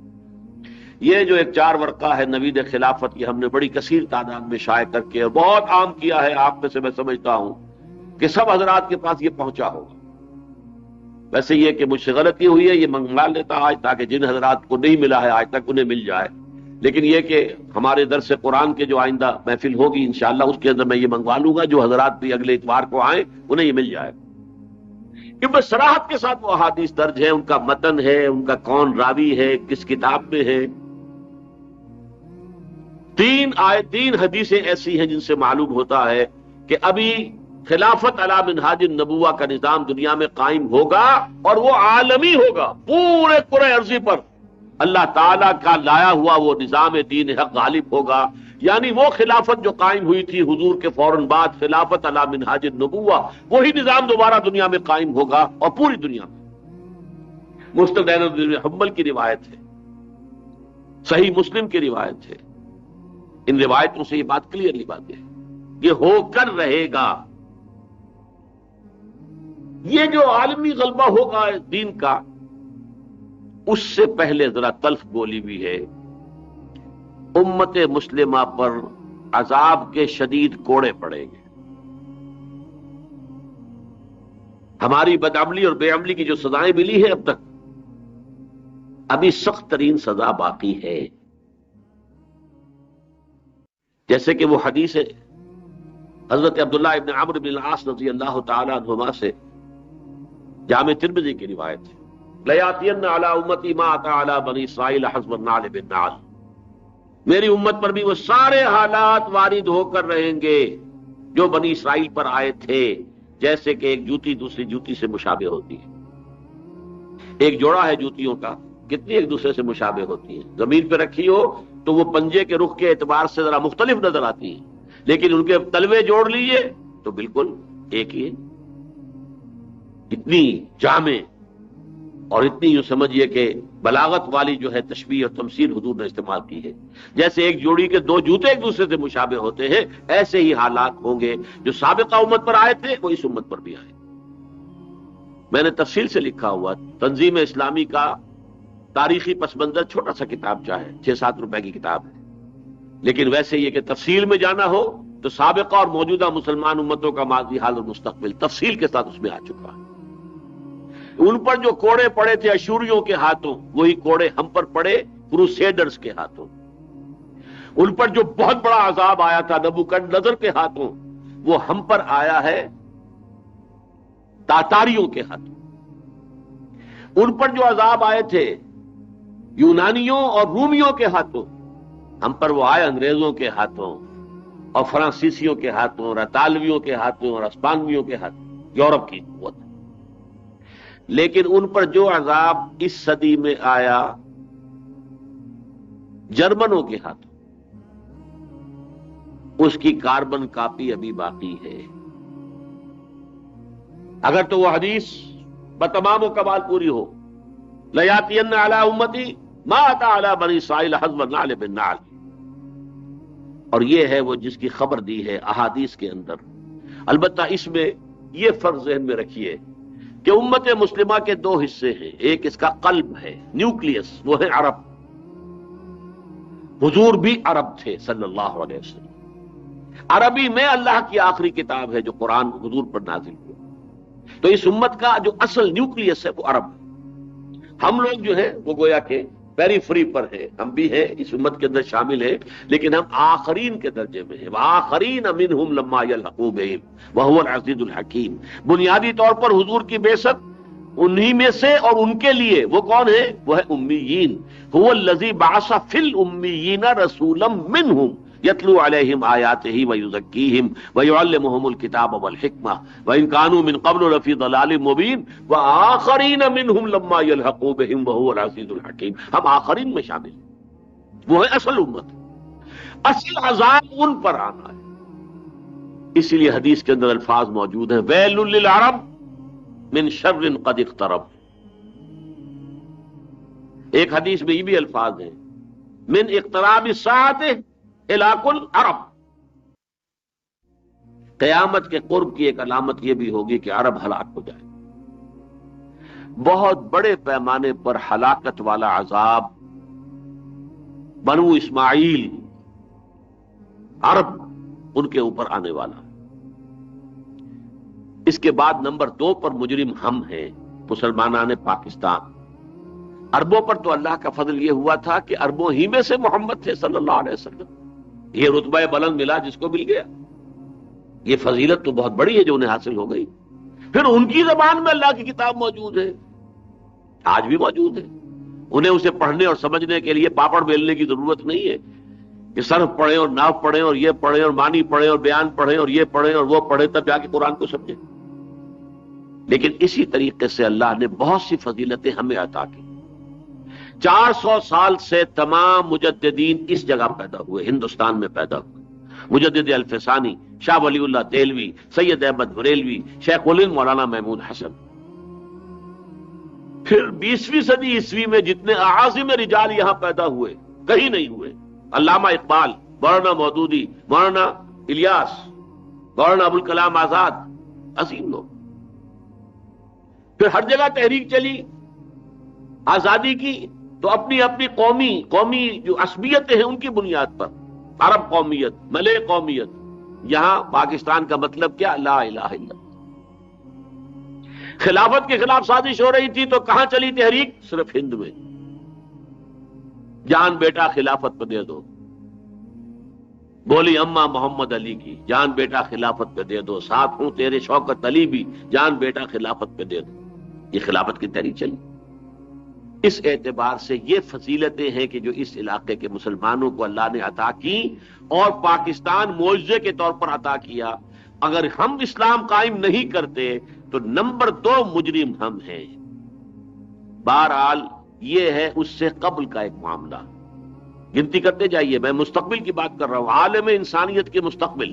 یہ جو ایک 4 ورقہ ہے نوید خلافت کی، ہم نے بڑی کثیر تعداد میں شائع کر کے بہت عام کیا ہے، آپ میں سے میں سمجھتا ہوں کہ سب حضرات کے پاس یہ پہنچا ہوگا۔ ویسے یہ کہ مجھ سے غلطی ہوئی ہے، یہ منگوا لیتا آج تاکہ جن حضرات کو نہیں ملا ہے آج تک انہیں مل جائے، لیکن یہ کہ ہمارے درس قرآن کے جو آئندہ محفل ہوگی انشاءاللہ اس کے اندر میں یہ منگوا لوں گا، جو حضرات بھی اگلے اتوار کو آئیں انہیں یہ مل جائے، کیونکہ صراحت کے ساتھ وہ احادیث درج ہے، ان کا متن ہے، ان کا کون راوی ہے، کس کتاب میں ہے۔ 3 حدیثیں ایسی ہیں جن سے معلوم ہوتا ہے کہ ابھی خلافت علی منہاج النبوہ کا نظام دنیا میں قائم ہوگا اور وہ عالمی ہوگا، پورے کرۂ ارضی پر اللہ تعالیٰ کا لایا ہوا وہ نظام دین حق غالب ہوگا، یعنی وہ خلافت جو قائم ہوئی تھی حضور کے فوراً بعد، خلافت علی منہاج النبوہ، وہی نظام دوبارہ دنیا میں قائم ہوگا اور پوری دنیا میں۔ مسند احمد بن حنبل کی روایت ہے، صحیح مسلم کی روایت ہے، ان روایتوں سے یہ بات کلیئرلی بات ہے، یہ ہو کر رہے گا۔ یہ جو عالمی غلبہ ہوگا دین کا، اس سے پہلے ذرا تلخ گولی بھی ہے، امت مسلمہ پر عذاب کے شدید کوڑے پڑیں گے۔ ہماری بدعملی اور بے عملی کی جو سزائیں ملی ہیں اب تک، ابھی سخت ترین سزا باقی ہے۔ جیسے کہ وہ حدیث ہے حضرت عبداللہ ابن عمرو بن العاص رضی اللہ تعالی عنہما سے، جامع ترمذی کی روایت ہے، لَيَأْتِيَنَّ عَلَىٰ أُمَّتِي مَا أَتَىٰ عَلَىٰ بَنِي إِسْرَائِيلَ حَسْبَ النَّعْلِ بِالنَّعْلِ، میری امت پر بھی وہ سارے حالات وارد ہو کر رہیں گے جو بنی اسرائیل پر آئے تھے، جیسے کہ ایک جوتی دوسری جوتی سے مشابہ ہوتی ہے۔ ایک جوڑا ہے جوتیوں کا، کتنی ایک دوسرے سے مشابہ ہوتی ہیں، زمین پہ رکھی ہو تو وہ پنجے کے رخ کے اعتبار سے ذرا مختلف نظر آتی ہیں، لیکن ان کے تلوے جوڑ لیجئے تو بالکل ایک ہی ہے۔ اتنی جامع اور اتنی یوں سمجھیے کہ بلاغت والی جو ہے تشبیہ اور تمثیل حضور نے استعمال کی ہے، جیسے ایک جوڑی کے 2 جوتے ایک دوسرے سے مشابہ ہوتے ہیں، ایسے ہی حالات ہوں گے جو سابقہ امت پر آئے تھے وہ اس امت پر بھی آئے۔ میں نے تفصیل سے لکھا ہوا تنظیم اسلامی کا تاریخی پس منظر، چھوٹا سا کتاب چاہے 6-7 روپے کی کتاب ہے، لیکن ویسے یہ کہ تفصیل میں جانا ہو تو سابقہ اور موجودہ مسلمان امتوں کا ماضی، حال اور مستقبل تفصیل کے ساتھ اس میں آ چکا ہے۔ ان پر جو کوڑے پڑے تھے اشوریوں کے ہاتھوں، وہی کوڑے ہم پر پڑے کروسیڈرز کے ہاتھوں۔ ان پر جو بہت بڑا عذاب آیا تھا نبوکدنضر کے ہاتھوں، وہ ہم پر آیا ہے تاتاریوں کے ہاتھوں۔ ان پر جو عذاب آئے تھے یونانیوں اور رومیوں کے ہاتھوں، ہم پر وہ آئے انگریزوں کے ہاتھوں اور فرانسیسیوں کے ہاتھوں اور اطالویوں کے ہاتھوں اور اسپانویوں کے ہاتھوں، یورپ کی قوت۔ لیکن ان پر جو عذاب اس صدی میں آیا جرمنوں کے ہاتھوں، اس کی کاربن کاپی ابھی باقی ہے۔ اگر تو وہ حدیث بتمام و کمال پوری ہو، لَيَأْتِيَنَّ عَلَىٰ أُمَّتِي مَا أَتَىٰ عَلَىٰ بَنِي إِسْرَائِيلَ حَذْوَ النَّعْلِ بِالنَّعْلِ، اور یہ ہے وہ جس کی خبر دی ہے احادیث کے اندر۔ البتہ اس میں یہ فرق ذہن میں رکھیے کہ امت مسلمہ کے 2 حصے ہیں، ایک اس کا قلب ہے، نیوکلیس، وہ ہے عرب۔ حضور بھی عرب تھے صلی اللہ علیہ وسلم۔ عربی میں اللہ کی آخری کتاب ہے جو قرآن حضور پر نازل ہوا، تو اس امت کا جو اصل نیوکلیس ہے وہ عرب ہے۔ ہم لوگ جو ہیں وہ گویا کہ پیری فری پر ہیں، ہم بھی ہیں اس امت کے اندر شامل ہیں، لیکن ہم آخرین کے درجے میں ہیں۔ وآخرین منہم لما یلحقوا بہم وہو العزیز الحکیم۔ بنیادی طور پر حضور کی بعثت انہی میں سے اور ان کے لیے، وہ کون ہے؟ وہ ہے امیین۔ هو الذی بعث فی الامیین رسولا منہم یتلو علیہم آیاتہ ویزکیہم ویعلمہم الکتاب والحکمہ وإن کانوا من قبل لفی ضلال مبین وآخرین منہم لما یلحقوا بہم وہو العزیز الحکیم۔ ہم آخرین میں شامل ہیں، وہ ہے اصل امت۔ اصل عذاب ان پر آنا ہے، اسی لیے حدیث کے اندر الفاظ موجود ہیں ویل للعرب من شر قد اقترب۔ ایک حدیث میں یہ بھی الفاظ ہیں من اقتراب الساعۃ ہلاک العرب۔ قیامت کے قرب کی ایک علامت یہ بھی ہوگی کہ عرب ہلاک ہو جائے۔ بہت بڑے پیمانے پر ہلاکت والا عذاب بنو اسماعیل عرب ان کے اوپر آنے والا۔ اس کے بعد نمبر 2 پر مجرم ہم ہیں، مسلمانان پاکستان۔ عربوں پر تو اللہ کا فضل یہ ہوا تھا کہ عربوں ہی میں سے محمد تھے صلی اللہ علیہ وسلم، یہ رتبہ بلند ملا جس کو مل گیا، یہ فضیلت تو بہت بڑی ہے جو انہیں حاصل ہو گئی۔ پھر ان کی زبان میں اللہ کی کتاب موجود ہے، آج بھی موجود ہے، انہیں اسے پڑھنے اور سمجھنے کے لیے پاپڑ بیلنے کی ضرورت نہیں ہے کہ صرف پڑھیں اور ناو پڑھیں اور یہ پڑھیں اور معنی پڑھیں اور بیان پڑھیں اور یہ پڑھیں اور وہ پڑھیں تب جا کے قرآن کو سمجھیں۔ لیکن اسی طریقے سے اللہ نے بہت سی فضیلتیں ہمیں عطا کی۔ 400 سال سے تمام مجددین اس جگہ پیدا ہوئے، ہندوستان میں پیدا ہوئے۔ مجدد الفسانی، شاہ ولی اللہ دہلوی، سید احمد بریلوی، شیخ الہند مولانا محمود حسن۔ پھر 20ویں صدی عیسوی میں جتنے اعاظم رجال یہاں پیدا ہوئے کہیں نہیں ہوئے، علامہ اقبال، مولانا مودودی، مولانا الیاس، مولانا ابوالکلام آزاد، عظیم لوگ۔ پھر ہر جگہ تحریک چلی آزادی کی، تو اپنی اپنی قومی جو عصبیتیں ہیں ان کی بنیاد پر، عرب قومیت، ملے قومیت، یہاں پاکستان کا مطلب کیا؟ لا الہ الا اللہ۔ خلافت کے خلاف سازش ہو رہی تھی تو کہاں چلی تحریک؟ صرف ہند میں۔ جان بیٹا خلافت پہ دے دو، بولی اماں محمد علی کی، جان بیٹا خلافت پہ دے دو، ساتھ ہوں تیرے شوکت علی بھی، جان بیٹا خلافت پہ دے دو۔ یہ خلافت کی تحریک چلی۔ اس اعتبار سے یہ فضیلتیں ہیں کہ جو اس علاقے کے مسلمانوں کو اللہ نے عطا کی اور پاکستان معجزے کے طور پر عطا کیا۔ اگر ہم اسلام قائم نہیں کرتے تو نمبر 2 مجرم ہم ہیں۔ بہرحال یہ ہے اس سے قبل کا ایک معاملہ، گنتی کرتے جائیے، میں مستقبل کی بات کر رہا ہوں، عالم انسانیت کے مستقبل۔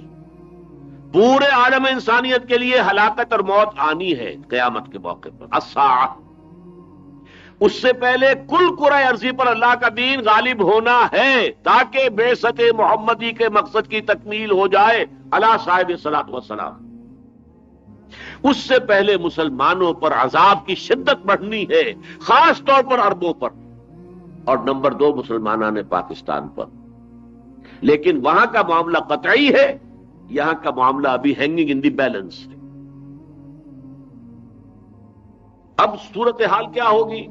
پورے عالم انسانیت کے لیے ہلاکت اور موت آنی ہے قیامت کے موقع پر، الساعہ۔ اس سے پہلے کل کرۂ ارضی پر اللہ کا دین غالب ہونا ہے تاکہ بعثت محمدی کے مقصد کی تکمیل ہو جائے، علی صاحب الصلاۃ والسلام۔ اس سے پہلے مسلمانوں پر عذاب کی شدت بڑھنی ہے، خاص طور پر عربوں پر، اور نمبر 2 مسلمانان پاکستان پر۔ لیکن وہاں کا معاملہ قطعی ہے، یہاں کا معاملہ ابھی ہینگنگ ان دی بیلنس ہے۔ اب صورتحال کیا ہوگی؟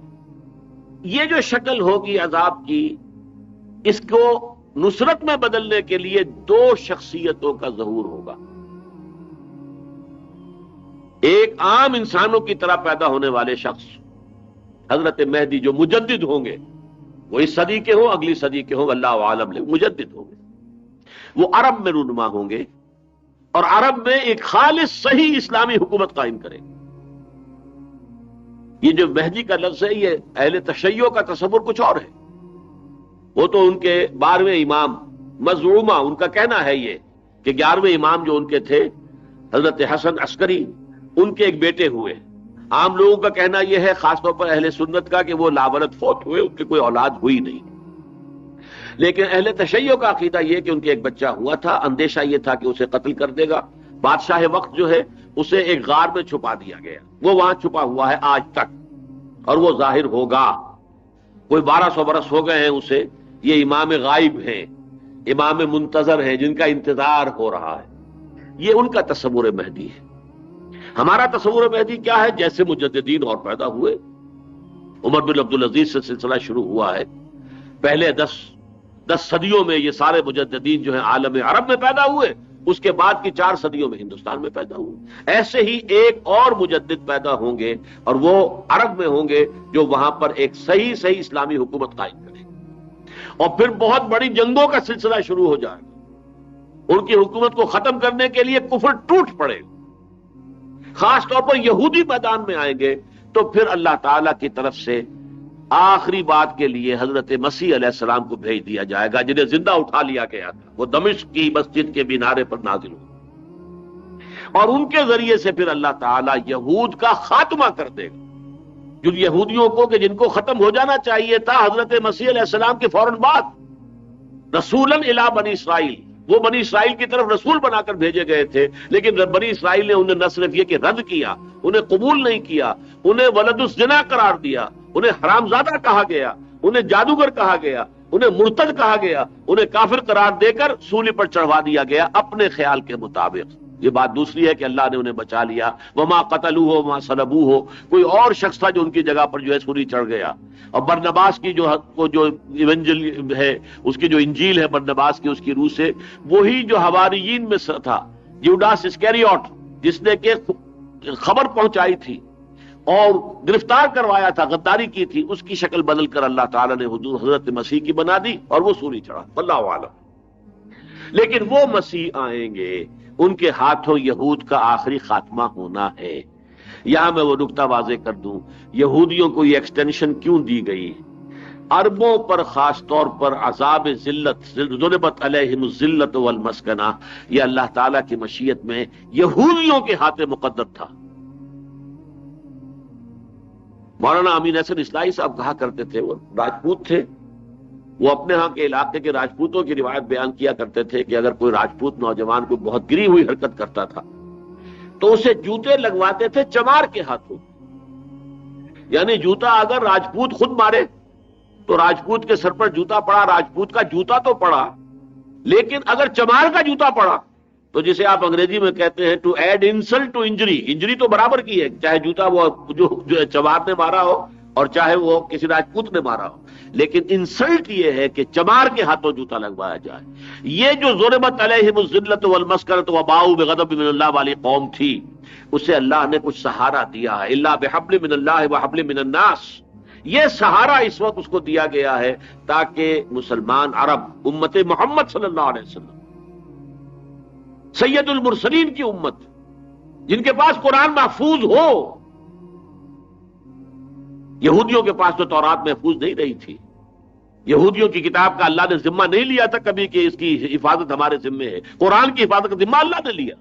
یہ جو شکل ہوگی عذاب کی، اس کو نصرت میں بدلنے کے لیے 2 شخصیتوں کا ظہور ہوگا۔ ایک عام انسانوں کی طرح پیدا ہونے والے شخص حضرت مہدی، جو مجدد ہوں گے، وہ اس صدی کے ہوں اگلی صدی کے ہوں اللہ عالم، لے مجدد ہوں گے، وہ عرب میں رونما ہوں گے اور عرب میں ایک خالص صحیح اسلامی حکومت قائم کریں گے۔ یہ جو مہدی کا لفظ ہے، یہ اہل تشیع کا تصور کچھ اور ہے۔ وہ تو ان کے 12ویں امام مزعومہ، ان کا کہنا ہے یہ کہ 11ویں امام جو ان کے تھے حضرت حسن عسکری، ان کے ایک بیٹے ہوئے۔ عام لوگوں کا کہنا یہ ہے، خاص طور پر اہل سنت کا، کہ وہ لاولد فوت ہوئے، ان کی کوئی اولاد ہوئی نہیں۔ لیکن اہل تشیع کا عقیدہ یہ کہ ان کے ایک بچہ ہوا تھا، اندیشہ یہ تھا کہ اسے قتل کر دے گا۔ بادشاہ وقت جو ہے اسے ایک غار میں چھپا دیا گیا، وہ وہاں چھپا ہوا ہے آج تک، اور وہ ظاہر ہوگا۔ کوئی 1200 برس ہو گئے ہیں اسے، یہ امام غائب ہیں، امام منتظر ہیں، جن کا انتظار ہو رہا ہے۔ یہ ان کا تصور مہدی ہے۔ ہمارا تصور مہدی کیا ہے؟ جیسے مجددین اور پیدا ہوئے، عمر بن عبدالعزیز سے سلسلہ شروع ہوا ہے، پہلے 10 صدیوں میں یہ سارے مجددین جو ہیں عالم عرب میں پیدا ہوئے، اس کے بعد کی 4 صدیوں میں ہندوستان میں پیدا ہوئے۔ ایسے ہی ایک اور مجدد پیدا ہوں گے، اور وہ عرب میں ہوں گے، جو وہاں پر ایک صحیح اسلامی حکومت قائم کرے گا، اور پھر بہت بڑی جنگوں کا سلسلہ شروع ہو جائے گا۔ ان کی حکومت کو ختم کرنے کے لیے کفر ٹوٹ پڑے گا، خاص طور پر یہودی میدان میں آئیں گے، تو پھر اللہ تعالی کی طرف سے آخری بات کے لیے حضرت مسیح علیہ السلام کو بھیج دیا جائے گا، جنہیں زندہ اٹھا لیا گیا تھا، وہ دمشق کی مسجد کے مینارے پر نازل ہو، اور ان کے ذریعے سے پھر اللہ تعالی یہود کا خاتمہ کر دے گا۔ جن یہودیوں کو کہ جن کو ختم ہو جانا چاہیے تھا حضرت مسیح علیہ السلام کے فوراً بعد، رسولاً الی بنی اسرائیل، وہ بنی اسرائیل کی طرف رسول بنا کر بھیجے گئے تھے، لیکن بنی اسرائیل نے انہیں نہ صرف یہ کہ رد کیا، انہیں قبول نہیں کیا، انہیں ولد الزنا قرار دیا، انہیں حرامزادہ کہا گیا، انہیں جادوگر کہا گیا، انہیں مرتد کہا گیا، انہیں کافر قرار دے کر سولی پر چڑھوا دیا گیا اپنے خیال کے مطابق۔ یہ بات دوسری ہے کہ اللہ نے انہیں بچا لیا، وما قتلوہ وما صلبوہ، کوئی اور شخص تھا جو ان کی جگہ پر جو ہے سولی چڑھ گیا۔ اور برنباس کی جو ایونجل ہے، اس کی جو انجیل ہے برنباس کی، اس کی روح سے وہی جو حواریین میں سے تھا، یوڈاس اسکیریوٹ، جس نے کہ خبر پہنچائی تھی اور گرفتار کروایا تھا، غداری کی تھی، اس کی شکل بدل کر اللہ تعالیٰ نے حضرت مسیح کی بنا دی، اور وہ سولی چڑھا، اللہ عالم۔ لیکن وہ مسیح آئیں گے، ان کے ہاتھوں یہود کا آخری خاتمہ ہونا ہے۔ یہاں میں وہ نقطہ واضح کر دوں، یہودیوں کو یہ ایکسٹینشن کیوں دی گئی؟ عربوں پر خاص طور پر عذاب ذلت، ضربت علیہم الذلۃ والمسکنہ، یہ اللہ تعالیٰ کی مشیت میں یہودیوں کے ہاتھ مقدر تھا۔ مولانا امین حسن اصلاحی صاحب کہا کرتے تھے، وہ راجپوت تھے، وہ اپنے ہاں کے علاقے کے راجپوتوں کی روایت بیان کیا کرتے تھے کہ اگر کوئی راجپوت نوجوان کو بہت گری ہوئی حرکت کرتا تھا تو اسے جوتے لگواتے تھے چمار کے ہاتھوں، یعنی جوتا اگر راجپوت خود مارے تو راجپوت کے سر پر جوتا پڑا، راجپوت کا جوتا تو پڑا، لیکن اگر چمار کا جوتا پڑا تو جسے آپ انگریزی میں کہتے ہیں to add insult to injury, injury تو برابر کی ہے، چاہے جوتا وہ جو چمار نے مارا ہو اور چاہے وہ کسی راجپوت نے مارا ہو، لیکن انسلٹ یہ ہے کہ چمار کے ہاتھوں جوتا لگوایا جائے۔ یہ جو ضربت علیہم الذلۃ والمسکنۃ وباؤوا بغضب من اللہ والی قوم تھی، اسے اللہ نے کچھ سہارا دیا ہے، الا بحبل من اللہ وحبل من الناس، یہ سہارا اس وقت اس کو دیا گیا ہے تاکہ مسلمان عرب، امت محمد صلی اللہ علیہ وسلم، سید المرسلین کی امت، جن کے پاس قرآن محفوظ ہو، یہودیوں کے پاس تو تورات محفوظ نہیں رہی تھی، یہودیوں کی کتاب کا اللہ نے ذمہ نہیں لیا تھا کبھی کہ اس کی حفاظت ہمارے ذمے ہے، قرآن کی حفاظت کا ذمہ اللہ نے لیا،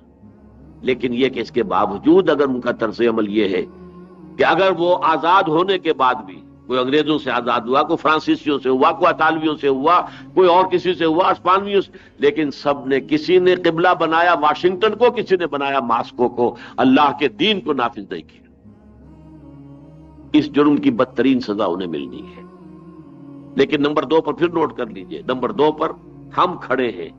لیکن یہ کہ اس کے باوجود اگر ان کا طرز عمل یہ ہے کہ اگر وہ آزاد ہونے کے بعد بھی کوئی انگریزوں سے آزاد ہوا، کوئی فرانسیسیوں سے ہوا، کوئی اطالویوں سے ہوا، کوئی اور کسی سے ہوا، اسپانویوں سے، لیکن سب نے، کسی نے قبلہ بنایا واشنگٹن کو، کسی نے بنایا ماسکو کو، اللہ کے دین کو نافذ نہیں کیا۔ اس جرم کی بدترین سزا انہیں ملنی ہے۔ لیکن نمبر 2 پر پھر نوٹ کر لیجئے، نمبر 2 پر ہم کھڑے ہیں،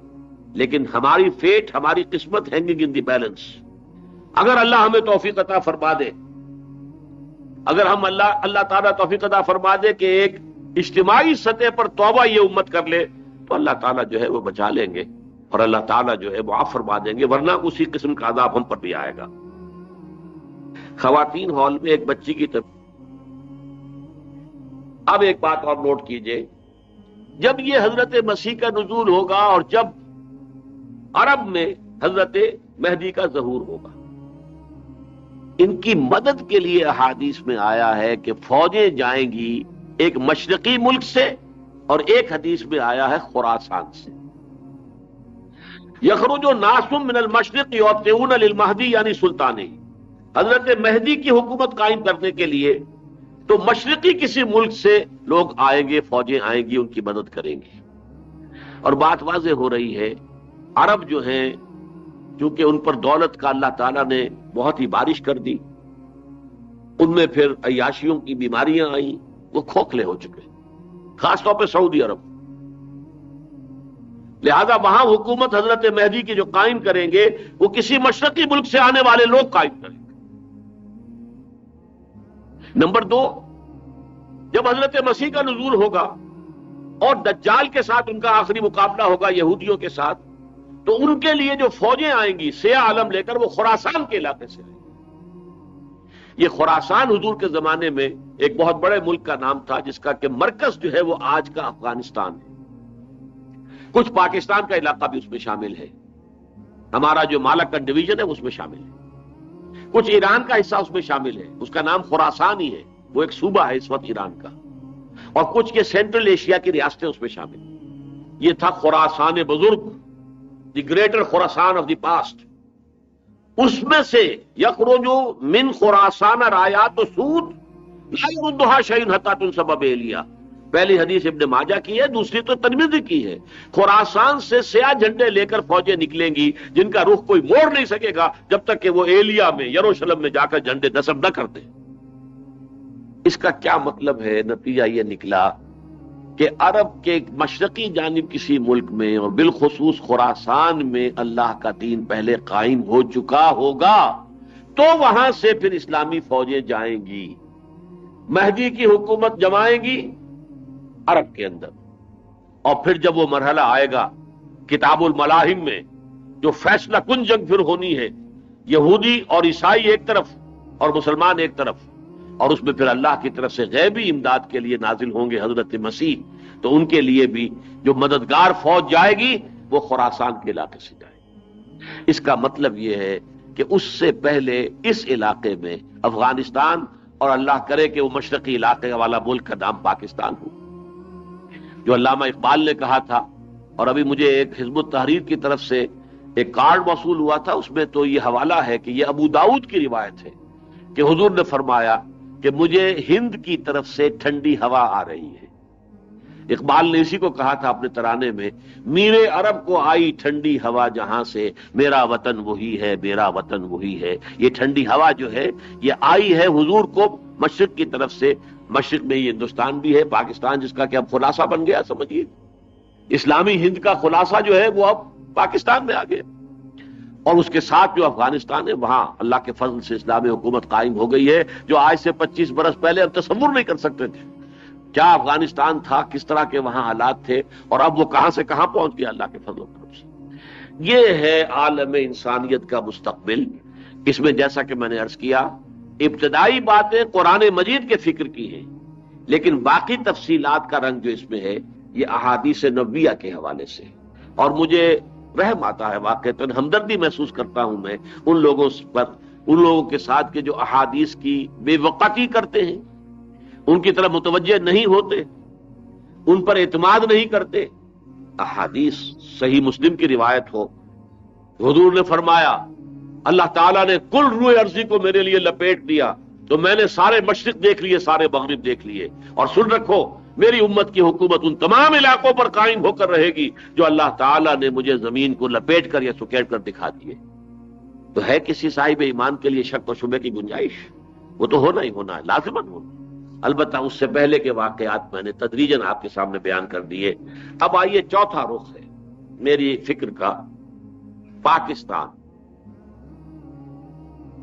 لیکن ہماری فیٹ، ہماری قسمت ہینگنگ ان دی بیلنس۔ اگر اللہ ہمیں توفیق عطا فرما دے، اگر ہم اللہ تعالیٰ توفیق عطا فرما دے کہ ایک اجتماعی سطح پر توبہ یہ امت کر لے، تو اللہ تعالیٰ جو ہے وہ بچا لیں گے اور اللہ تعالیٰ جو ہے معاف فرما دیں گے، ورنہ اسی قسم کا عذاب ہم پر بھی آئے گا۔ خواتین ہال میں ایک بچی کی طرف۔ اب ایک بات اور نوٹ کیجئے، جب یہ حضرت مسیح کا نزول ہوگا اور جب عرب میں حضرت مہدی کا ظہور ہوگا، ان کی مدد کے لیے احادیث میں آیا ہے کہ فوجیں جائیں گی ایک مشرقی ملک سے، اور ایک حدیث میں آیا ہے خراسان سے۔ یخرج ناس من المشرق یوطئون للمہدی یعنی سلطانی، حضرت مہدی کی حکومت قائم کرنے کے لیے تو مشرقی کسی ملک سے لوگ آئیں گے، فوجیں آئیں گی، ان کی مدد کریں گی۔ اور بات واضح ہو رہی ہے، عرب جو ہیں چونکہ ان پر دولت کا اللہ تعالیٰ نے بہت ہی بارش کر دی، ان میں پھر عیاشیوں کی بیماریاں آئیں، وہ کھوکھلے ہو چکے، خاص طور پہ سعودی عرب۔ لہذا وہاں حکومت حضرت مہدی کی جو قائم کریں گے وہ کسی مشرقی ملک سے آنے والے لوگ قائم کریں گے۔ نمبر 2، جب حضرت مسیح کا نزول ہوگا اور دجال کے ساتھ ان کا آخری مقابلہ ہوگا یہودیوں کے ساتھ، تو ان کے لیے جو فوجیں آئیں گی سیاہ علم لے کر، وہ خراسان کے علاقے سے آئیں گی۔ یہ خراسان حضور کے زمانے میں ایک بہت بڑے ملک کا نام تھا، جس کا کہ مرکز جو ہے وہ آج کا افغانستان ہے۔ کچھ پاکستان کا علاقہ بھی اس میں شامل ہے، ہمارا جو مالکن ڈویژن ہے اس میں شامل ہے، کچھ ایران کا حصہ اس میں شامل ہے، اس کا نام خراسان ہی ہے، وہ ایک صوبہ ہے اس وقت ایران کا، اور کچھ کے سینٹرل ایشیا کی ریاستیں اس میں شامل ہیں۔ یہ تھا خراسان بزرگ، the greater Khorasan of the past. اس میں سے یخرج من خراسان رایات سود لا یردھا شیء حتی تنصب بیلیہ، پہلی حدیث ابن ماجہ کی ہے، دوسری تو ترمذی کی ہے۔ خراسان سے سیاہ جھنڈے لے کر فوجیں نکلیں گی جن کا رخ کوئی موڑ نہیں سکے گا جب تک کہ وہ ایلیا میں، یروشلم میں جا کر جھنڈے نصب نہ کر دیں۔ اس کا کیا مطلب ہے؟ نتیجہ یہ نکلا کہ عرب کے مشرقی جانب کسی ملک میں اور بالخصوص خراسان میں اللہ کا دین پہلے قائم ہو چکا ہوگا، تو وہاں سے پھر اسلامی فوجیں جائیں گی، مہدی کی حکومت جمائیں گی عرب کے اندر، اور پھر جب وہ مرحلہ آئے گا کتاب الملاحم میں، جو فیصلہ کن جنگ پھر ہونی ہے، یہودی اور عیسائی ایک طرف اور مسلمان ایک طرف، اور اس میں پھر اللہ کی طرف سے غیبی امداد کے لیے نازل ہوں گے حضرت مسیح، تو ان کے لیے بھی جو مددگار فوج جائے گی وہ خراسان کے علاقے سے جائے گی۔ اس کا مطلب یہ ہے کہ اس سے پہلے اس علاقے میں افغانستان، اور اللہ کرے کہ وہ مشرقی علاقے والا ملک کا نام پاکستان ہو۔ جو علامہ اقبال نے کہا تھا، اور ابھی مجھے ایک حزب التحریر کی طرف سے ایک کارڈ موصول ہوا تھا، اس میں تو یہ حوالہ ہے کہ یہ ابو داؤد کی روایت ہے کہ حضور نے فرمایا کہ مجھے ہند کی طرف سے ٹھنڈی ہوا آ رہی ہے۔ اقبال نے اسی کو کہا تھا اپنے ترانے میں، میرے عرب کو آئی ٹھنڈی ہوا جہاں سے، میرا وطن وہی ہے، میرا وطن وہی ہے۔ یہ ٹھنڈی ہوا جو ہے یہ آئی ہے حضور کو مشرق کی طرف سے، مشرق میں یہ ہندوستان بھی ہے، پاکستان جس کا کہ اب خلاصہ بن گیا، سمجھیے اسلامی ہند کا خلاصہ جو ہے وہ اب پاکستان میں آ گیا، اور اس کے ساتھ جو افغانستان ہے وہاں اللہ کے فضل سے اسلامی حکومت قائم ہو گئی ہے، جو آج سے 25 برس پہلے ہم تصور نہیں کر سکتے تھے کیا افغانستان تھا، کس طرح کے وہاں حالات تھے، اور اب وہ کہاں سے کہاں پہنچ گیا اللہ کے فضل و کرم سے۔ یہ ہے عالم انسانیت کا مستقبل۔ اس میں جیسا کہ میں نے عرض کیا، ابتدائی باتیں قرآن مجید کے فکر کی ہیں، لیکن باقی تفصیلات کا رنگ جو اس میں ہے یہ احادیث نبویہ کے حوالے سے، اور مجھے رحم آتا ہے، واقعتاً ہمدردی محسوس کرتا ہوں میں ان لوگوں پر، ان لوگوں کے ساتھ کہ جو احادیث کی بے وقتی کرتے ہیں، ان کی طرف متوجہ نہیں ہوتے، ان پر اعتماد نہیں کرتے۔ احادیث صحیح مسلم کی روایت ہو، حضور نے فرمایا اللہ تعالیٰ نے کل روح عرضی کو میرے لیے لپیٹ دیا، تو میں نے سارے مشرق دیکھ لیے، سارے مغرب دیکھ لیے، اور سن رکھو میری امت کی حکومت ان تمام علاقوں پر قائم ہو کر رہے گی جو اللہ تعالیٰ نے مجھے زمین کو لپیٹ کر یا سکیڑ کر دکھا دیے۔ تو ہے کسی صاحب ایمان کے لیے شک و شبے کی گنجائش؟ وہ تو ہونا ہی ہونا ہے، لازماً ہونا۔ البتہ اس سے پہلے کے واقعات میں نے تدریجاً آپ کے سامنے بیان کر دیے۔ اب آئیے چوتھا رخ ہے میری فکر کا، پاکستان۔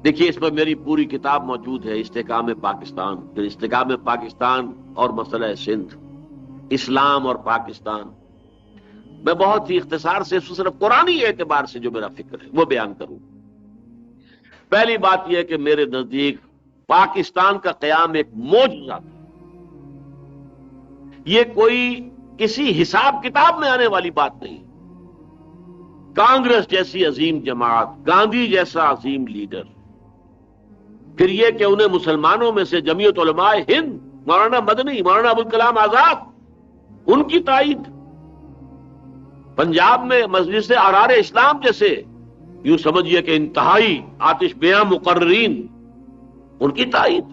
دیکھیے اس پر میری پوری کتاب موجود ہے، استحکام پاکستان، پھر استحکام پاکستان اور مسئلہ سندھ، اسلام اور پاکستان۔ میں بہت ہی اختصار سے صرف قرآنی اعتبار سے جو میرا فکر ہے وہ بیان کروں۔ پہلی بات یہ ہے کہ میرے نزدیک پاکستان کا قیام ایک معجزہ تھا۔ یہ کوئی کسی حساب کتاب میں آنے والی بات نہیں۔ کانگریس جیسی عظیم جماعت، گاندھی جیسا عظیم لیڈر، پھر یہ کہ انہیں مسلمانوں میں سے جمعیت علماء ہند، مولانا مدنی، مولانا ابوالکلام آزاد، ان کی تائید، پنجاب میں مجلس احرار اسلام جیسے یوں سمجھیے کہ انتہائی آتش بیاں مقررین، ان کی تائید،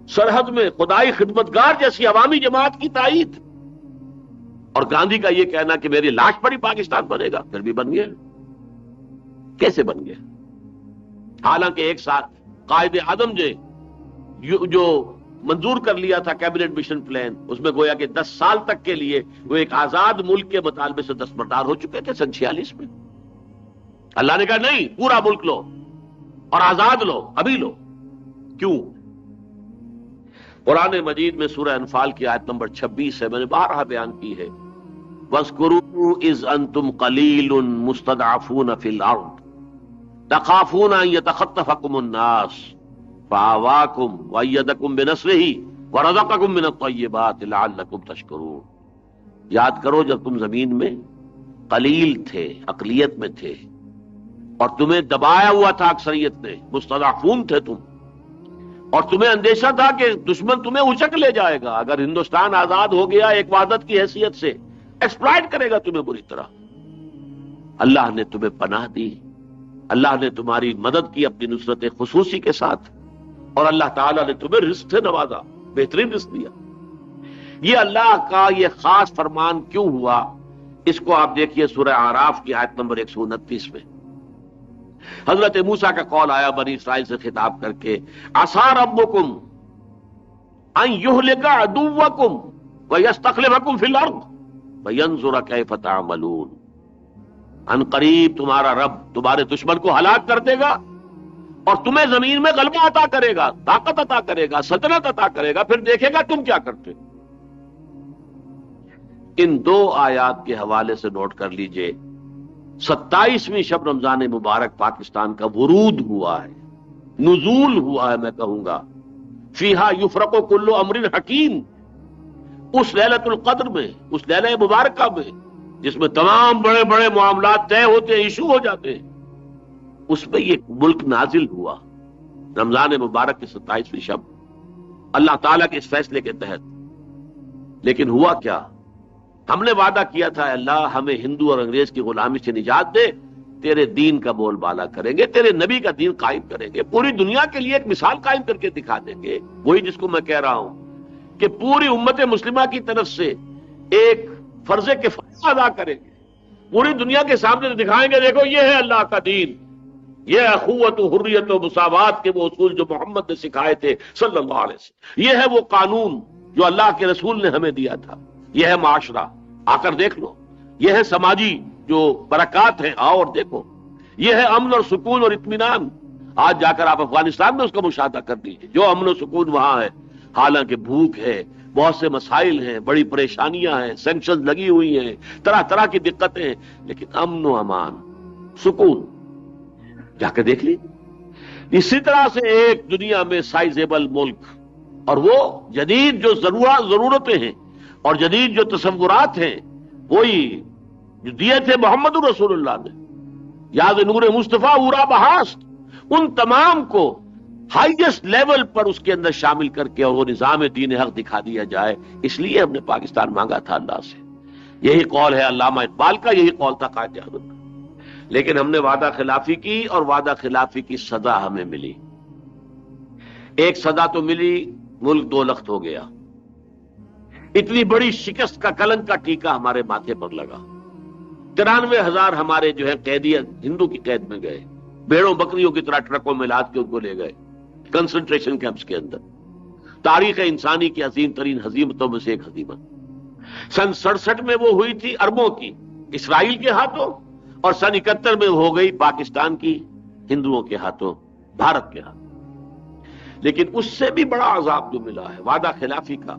سرحد میں خدائی خدمتگار جیسی عوامی جماعت کی تائید، اور گاندھی کا یہ کہنا کہ میری لاش پر ہی پاکستان بنے گا، پھر بھی بن گیا۔ کیسے بن گیا؟ حالانکہ ایک ساتھ قائد اعظم جو منظور کر لیا تھا کیبنٹ مشن پلان، اس میں گویا کہ 10 سال تک کے لیے وہ ایک آزاد ملک کے مطالبے سے دستبردار ہو چکے تھے سن 46 میں۔ اللہ نے کہا نہیں، پورا ملک لو اور آزاد لو، ابھی لو۔ کیوں؟ قرآن مجید میں سورہ انفال کی آیت نمبر 26 ہے، میں نے بارہا بیان کی ہے، وَاذْكُرُوا إِذْ أَنْتُمْ قَلِيلٌ مُسْتَضْعَفُونَ فِي الْأَرْضِ تَخَافُونَ أَنْ يَتَخَطَّفَكُمُ النَّاسُ فَآوَاكُمْ وَأَيَّدَكُمْ بِنَصْرِهِ وَرَزَقَكُمْ مِنَ الطَّيِّبَاتِ لَعَلَّكُمْ تَشْكُرُونَ۔ یاد کرو جب تم زمین میں قلیل تھے، اقلیت میں تھے، اور تمہیں دبایا ہوا تھا اکثریت نے، مستضعفون تھے تم، اور تمہیں اندیشہ تھا کہ دشمن تمہیں اچک لے جائے گا، اگر ہندوستان آزاد ہو گیا ایک وحدت کی حیثیت سے ایکسپلائٹ کرے گا تمہیں بری طرح۔ اللہ نے تمہیں پناہ دی، اللہ نے تمہاری مدد کی اپنی نصرت خصوصی کے ساتھ، اور اللہ تعالیٰ نے تمہیں رزق سے نوازا، بہترین رزق دیا۔ یہ اللہ کا یہ خاص فرمان کیوں ہوا؟ اس کو آپ دیکھیے سورہ اعراف کی آیت نمبر 129 میں حضرت موسیٰ کا قول آیا بنی اسرائیل سے خطاب کر کے، عسیٰ ربکم ان یہلک عدوکم ویستخلفکم فی الارض فینظر کیف تعملون۔ ان قریب تمہارا رب تمہارے دشمن کو ہلاک کر دے گا اور تمہیں زمین میں غلبہ عطا کرے گا، طاقت عطا کرے گا، سلطنت عطا کرے گا، پھر دیکھے گا تم کیا کرتے۔ ان دو آیات کے حوالے سے نوٹ کر لیجئے 27ویں شب رمضان مبارک پاکستان کا ورود ہوا ہے، نزول ہوا ہے، میں کہوں گا فیہا یفرق کل امر حکیم۔ اس لیلۃ القدر میں، اس لیلہ مبارکہ میں جس میں تمام بڑے بڑے معاملات طے ہوتے ہیں، ایشو ہو جاتے ہیں، اس میں یہ ملک نازل ہوا رمضان مبارک کی 27ویں شب اللہ تعالیٰ کے اس فیصلے کے تحت۔ لیکن ہوا کیا؟ ہم نے وعدہ کیا تھا اللہ ہمیں ہندو اور انگریز کی غلامی سے نجات دے، تیرے دین کا بول بالا کریں گے، تیرے نبی کا دین قائم کریں گے، پوری دنیا کے لیے ایک مثال قائم کر کے دکھا دیں گے۔ وہی جس کو میں کہہ رہا ہوں کہ پوری امت مسلمہ کی طرف سے ایک فرض کفایہ ادا کریں گے، پوری دنیا کے سامنے دکھائیں گے دیکھو یہ ہے اللہ کا دین، یہ اخوت و حریت و مساوات کے وہ اصول جو محمد نے سکھائے تھے صلی اللہ علیہ وسلم، یہ ہے وہ قانون جو اللہ کے رسول نے ہمیں دیا تھا، یہ ہے معاشرہ، آ کر دیکھ لو، یہ ہے سماجی جو برکات ہیں، آؤ اور دیکھو، یہ ہے امن اور سکون اور اطمینان۔ آج جا کر آپ افغانستان میں اس کا مشاہدہ کر دیجیے، جو امن و سکون وہاں ہے، حالانکہ بھوک ہے، بہت سے مسائل ہیں، بڑی پریشانیاں ہیں، سینکشن لگی ہوئی ہیں، طرح طرح کی دقتیں ہیں، لیکن امن و امان، سکون، جا کے دیکھ لی۔ اسی طرح سے ایک دنیا میں سائزیبل ملک، اور وہ جدید جو ضرورتیں ہیں اور جدید جو تصورات ہیں وہی جو دیے تھے محمد رسول اللہ نے، یاد نور مصطفیٰ اورا بہاشت، ان تمام کو ہائیسٹ لیول پر اس کے اندر شامل کر کے اور وہ نظام دین حق دکھا دیا جائے، اس لیے ہم نے پاکستان مانگا تھا اللہ سے۔ یہی قول ہے علامہ اقبال کا، یہی قول تھا قائد اعظم کا، لیکن ہم نے وعدہ خلافی کی اور وعدہ خلافی کی سزا ہمیں ملی۔ ایک سزا تو ملی، ملک دو لخت ہو گیا. اتنی بڑی شکست کا کلنک کا ٹیکا ہمارے ماتھے پر لگا. 93,000 ہمارے جو ہے قیدی ہندو کی قید میں گئے، بھیڑوں بکریوں کی طرح ٹرکوں میں لاد کے ان کو لے گئے کنسنٹریشن کیمپس کے اندر. تاریخ انسانی کی عظیم ترین ہزیمتوں میں سے ایک ہزیمت. سن 67 میں وہ ہوئی تھی عربوں کی اسرائیل کے ہاتھوں، اور سن 71 میں ہو گئی پاکستان کی ہندوؤں کے ہاتھوں، بھارت کے ہاتھوں. لیکن اس سے بھی بڑا عذاب جو ملا ہے وعدہ خلافی کا،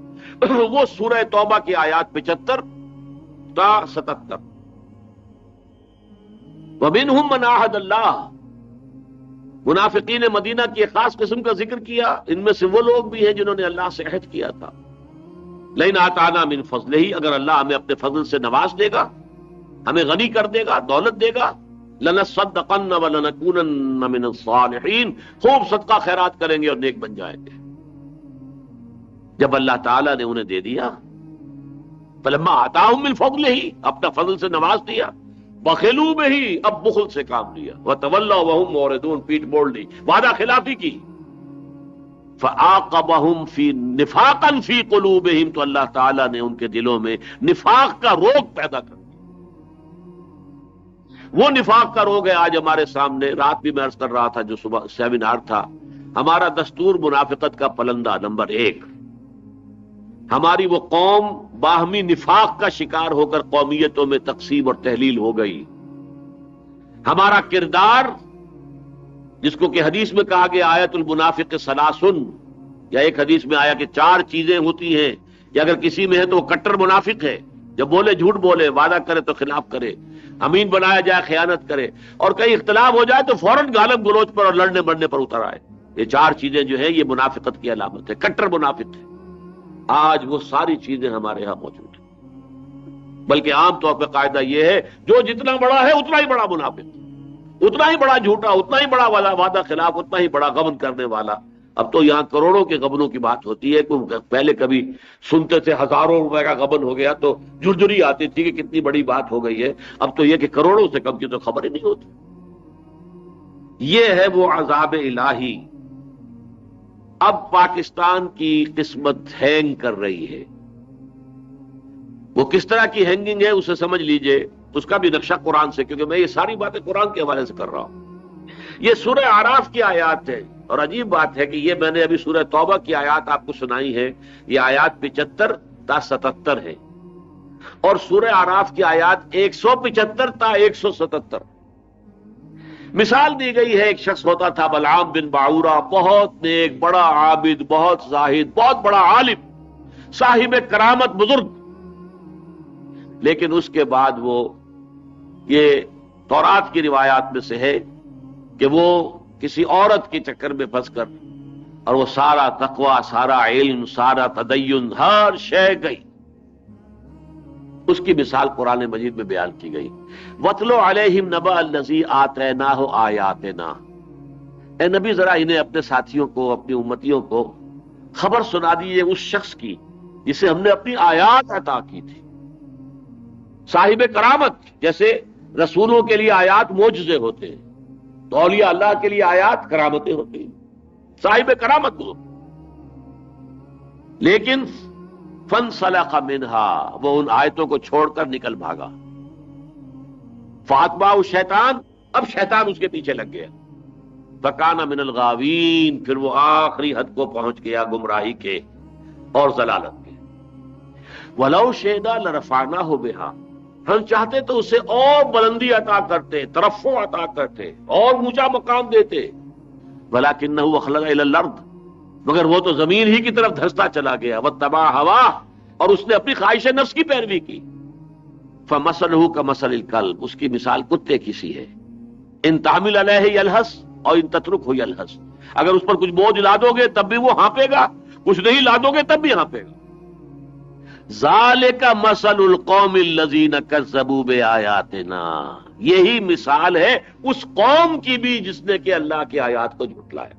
وہ سورہ توبہ کی آیات 75 تا 77. وَمِنْهُمْ مَنْ عَاهَدَ اللَّهَ، منافقین مدینہ کی ایک خاص قسم کا ذکر کیا. ان میں سے وہ لوگ بھی ہیں جنہوں نے اللہ سے عہد کیا تھا، لَئِنْ آتَانَا مِنْ فَضْلِهِ، اگر اللہ ہمیں اپنے فضل سے نواز دے گا، ہمیں غنی کر دے گا، دولت دے گا، لَنَصَّدَّقَنَّ وَلَنَكُونَنَّ مِنَ الصَّالِحِينَ، خوب صدقہ خیرات کریں گے اور نیک بن جائیں گے. جب اللہ تعالیٰ نے انہیں دے دیا، فَلَمَّا آتَاهُم مِّن فَضْلِهِ، اپنا فضل سے نواز دیا، بخلوا بِهِ، اب بخل سے کام لیا، وَتَوَلَّوْا وَهُم مُعْرِضُونَ، پیٹ موڑ لی، وعدہ خلافی کی. فَعَاقَبَهُمْ فِي نِفَاقًا فِي قُلُوبِهِمْ، تو اللہ تعالیٰ نے ان کے دلوں میں نفاق کا روگ پیدا کر دیا. وہ نفاق کا روگ ہے آج ہمارے سامنے. رات بھی میں عرض کر رہا تھا جو صبح سیمینار تھا، ہمارا دستور منافقت کا پلندہ نمبر 1. ہماری وہ قوم باہمی نفاق کا شکار ہو کر قومیتوں میں تقسیم اور تحلیل ہو گئی. ہمارا کردار، جس کو کہ حدیث میں کہا گیا آیت المنافق ثلاثن، یا ایک حدیث میں آیا کہ 4 چیزیں ہوتی ہیں کہ اگر کسی میں ہے تو وہ کٹر منافق ہے. جب بولے جھوٹ بولے، وعدہ کرے تو خلاف کرے، امین بنایا جائے خیانت کرے، اور کہیں اختلاف ہو جائے تو فوراً گالم گلوچ پر اور لڑنے مرنے پر اتر آئے. یہ 4 چیزیں جو ہیں یہ منافقت کی علامت ہے، کٹر منافق ہے. آج وہ ساری چیزیں ہمارے ہاں موجود ہیں، بلکہ عام طور پہ قاعدہ یہ ہے جو جتنا بڑا ہے اتنا ہی بڑا منافق، اتنا ہی بڑا جھوٹا، اتنا ہی بڑا وعدہ خلاف، اتنا ہی بڑا غبن کرنے والا. اب تو یہاں کروڑوں کے غبنوں کی بات ہوتی ہے. پہلے کبھی سنتے تھے ہزاروں روپے کا غبن ہو گیا تو جھرجھری آتی تھی کہ کتنی بڑی بات ہو گئی ہے. اب تو یہ کہ کروڑوں سے کم کی تو خبر ہی نہیں ہوتی. یہ ہے وہ عذاب الہی. اب پاکستان کی قسمت ہینگ کر رہی ہے. وہ کس طرح کی ہینگنگ ہے اسے سمجھ لیجئے، اس کا بھی نقشہ قرآن سے، کیونکہ میں یہ ساری باتیں قرآن کے حوالے سے کر رہا ہوں. یہ سورہ اعراف کی آیات ہے، اور عجیب بات ہے کہ یہ میں نے ابھی سورہ توبہ کی آیات آپ کو سنائی ہے. یہ آیات 75 تا 77 ہے، اور سورہ اعراف کی آیات 175 تا 177. مثال دی گئی ہے، ایک شخص ہوتا تھا بلعام بن باعورہ، بہت نیک، بڑا عابد، بہت زاہد، بہت بڑا عالم، صاحب کرامت، بزرگ. لیکن اس کے بعد وہ، یہ تورات کی روایات میں سے ہے کہ وہ کسی عورت کے چکر میں پھنس کر، اور وہ سارا تقوی، سارا علم، سارا تدین، ہر شے گئی. اس کی مثال قرآن مجید میں بیان کی گئی. وَاتْلُ عَلَيْهِمْ نَبَأَ الَّذِي آتَيْنَاهُ آيَاتِنَا، اے نبی ذرا انہیں اپنے ساتھیوں کو، اپنی امتیوں کو خبر سنا دیجیے اس شخص کی جسے ہم نے اپنی آیات عطا کی تھی. صاحب کرامت، جیسے رسولوں کے لیے آیات معجزے ہوتے ہیں، تو اولیاء اللہ کے لیے آیات کرامتیں ہوتی ہیں. صاحب کرامت کو، لیکن فَانْسَلَخَ مِنْهَا، وہ ان آیتوں کو چھوڑ کر نکل بھاگا. فَأَتْبَعَهُ الشَّيْطَانُ، اب شیطان اس کے پیچھے لگ گیا. فَكَانَ مِنَ الْغَاوِينَ، پھر وہ آخری حد کو پہنچ گیا گمراہی کے اور ضلالت کے. وَلَوْ شِئْنَا لَرَفَعْنَاهُ بِهَا، ہم چاہتے تو اسے اور بلندی عطا کرتے، ترفع عطا کرتے، اور اونچا مقام دیتے. وَلَكِنَّهُ أَخْلَدَ إِلَى الْأَرْضِ، مگر وہ تو زمین ہی کی طرف دھستا چلا گیا. وَاتَّبَعَ هَوَاهُ، اور اس نے اپنی خواہش نفس کی پیروی کی. فَمَثَلُهُ كَمَثَلِ الْكَلْبِ، اس کی مثال کتے کی سی ہے. إِن تَحْمِلْ عَلَيْهِ يَلْهَثْ أَوْ إِن تَتْرُكْهُ يَلْهَثْ، اگر اس پر کچھ بوجھ لا دو گے تب بھی وہ ہانپے گا، کچھ نہیں لا دو گے تب بھی ہانپے گا. ذَلِكَ مَثَلُ الْقَوْمِ الَّذِينَ كَذَّبُوا بِآيَاتِنَا، یہی مثال ہے اس قوم کی بھی جس نے کہ اللہ کی آیات کو جھٹلایا.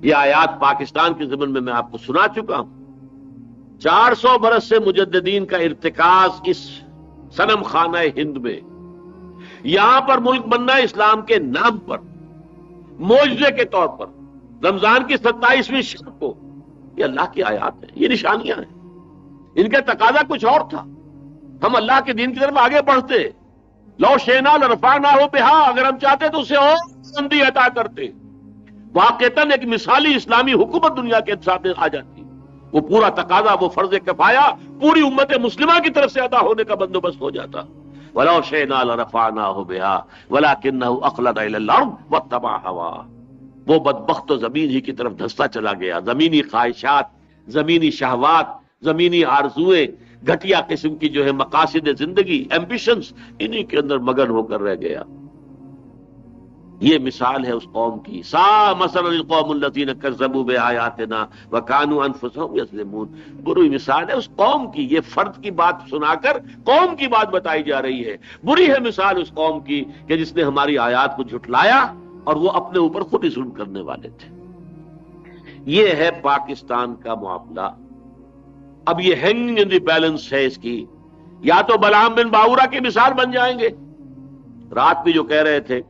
یہ آیات پاکستان کے ضمن میں آپ کو سنا چکا ہوں. 400 برس سے مجددین کا ارتکاز اس صنم خانہ ہند میں، یہاں پر ملک بننا اسلام کے نام پر، معجزے کے طور پر، رمضان کی 27ویں شب کو، یہ اللہ کی آیات ہیں، یہ نشانیاں ہیں، ان کا تقاضا کچھ اور تھا، ہم اللہ کے دین کی طرف آگے بڑھتے، لو شئنا لرفعناہ بہا، اگر ہم چاہتے تو اسے اور بلندی عطا کرتے، واقعتاً ایک مثالی اسلامی حکومت دنیا کے سامنے آ جاتی، وہ پورا تقاضا، وہ فرض کفایہ پوری امت مسلمہ کی طرف سے ادا ہونے کا بندوبست ہو جاتا۔ وَلَوْ شِئْنَا لَرَفَعْنَاهُ بِهَا وَلَكِنَّهُ أَخْلَدَ إِلَى الْأَرْضِ وَاتَّبَعَ هَوَاهُ، وہ بدبخت تو زمین ہی کی طرف دھستا چلا گیا، زمینی خواہشات، زمینی شہوات، زمینی آرزوئیں، گھٹیا قسم کی جو ہے مقاصد زندگی، ایمبیشنز، انہی کے اندر مگن ہو کر رہ گیا۔ یہ مثال ہے اس قوم کی، سا مثل القوم الذین کذبوا بآیاتنا وکانوا انفسهم یظلمون، بری مثال ہے اس قوم کی، یہ فرد کی بات سنا کر قوم کی بات بتائی جا رہی ہے، بری ہے مثال اس قوم کی کہ جس نے ہماری آیات کو جھٹلایا اور وہ اپنے اوپر خود ہی ظلم کرنے والے تھے۔ یہ ہے پاکستان کا معاملہ۔ اب یہ ہینگنگ ان دی بیلنس ہے اس کی، یا تو بلعام بن باورا کی مثال بن جائیں گے، رات بھی جو کہہ رہے تھے،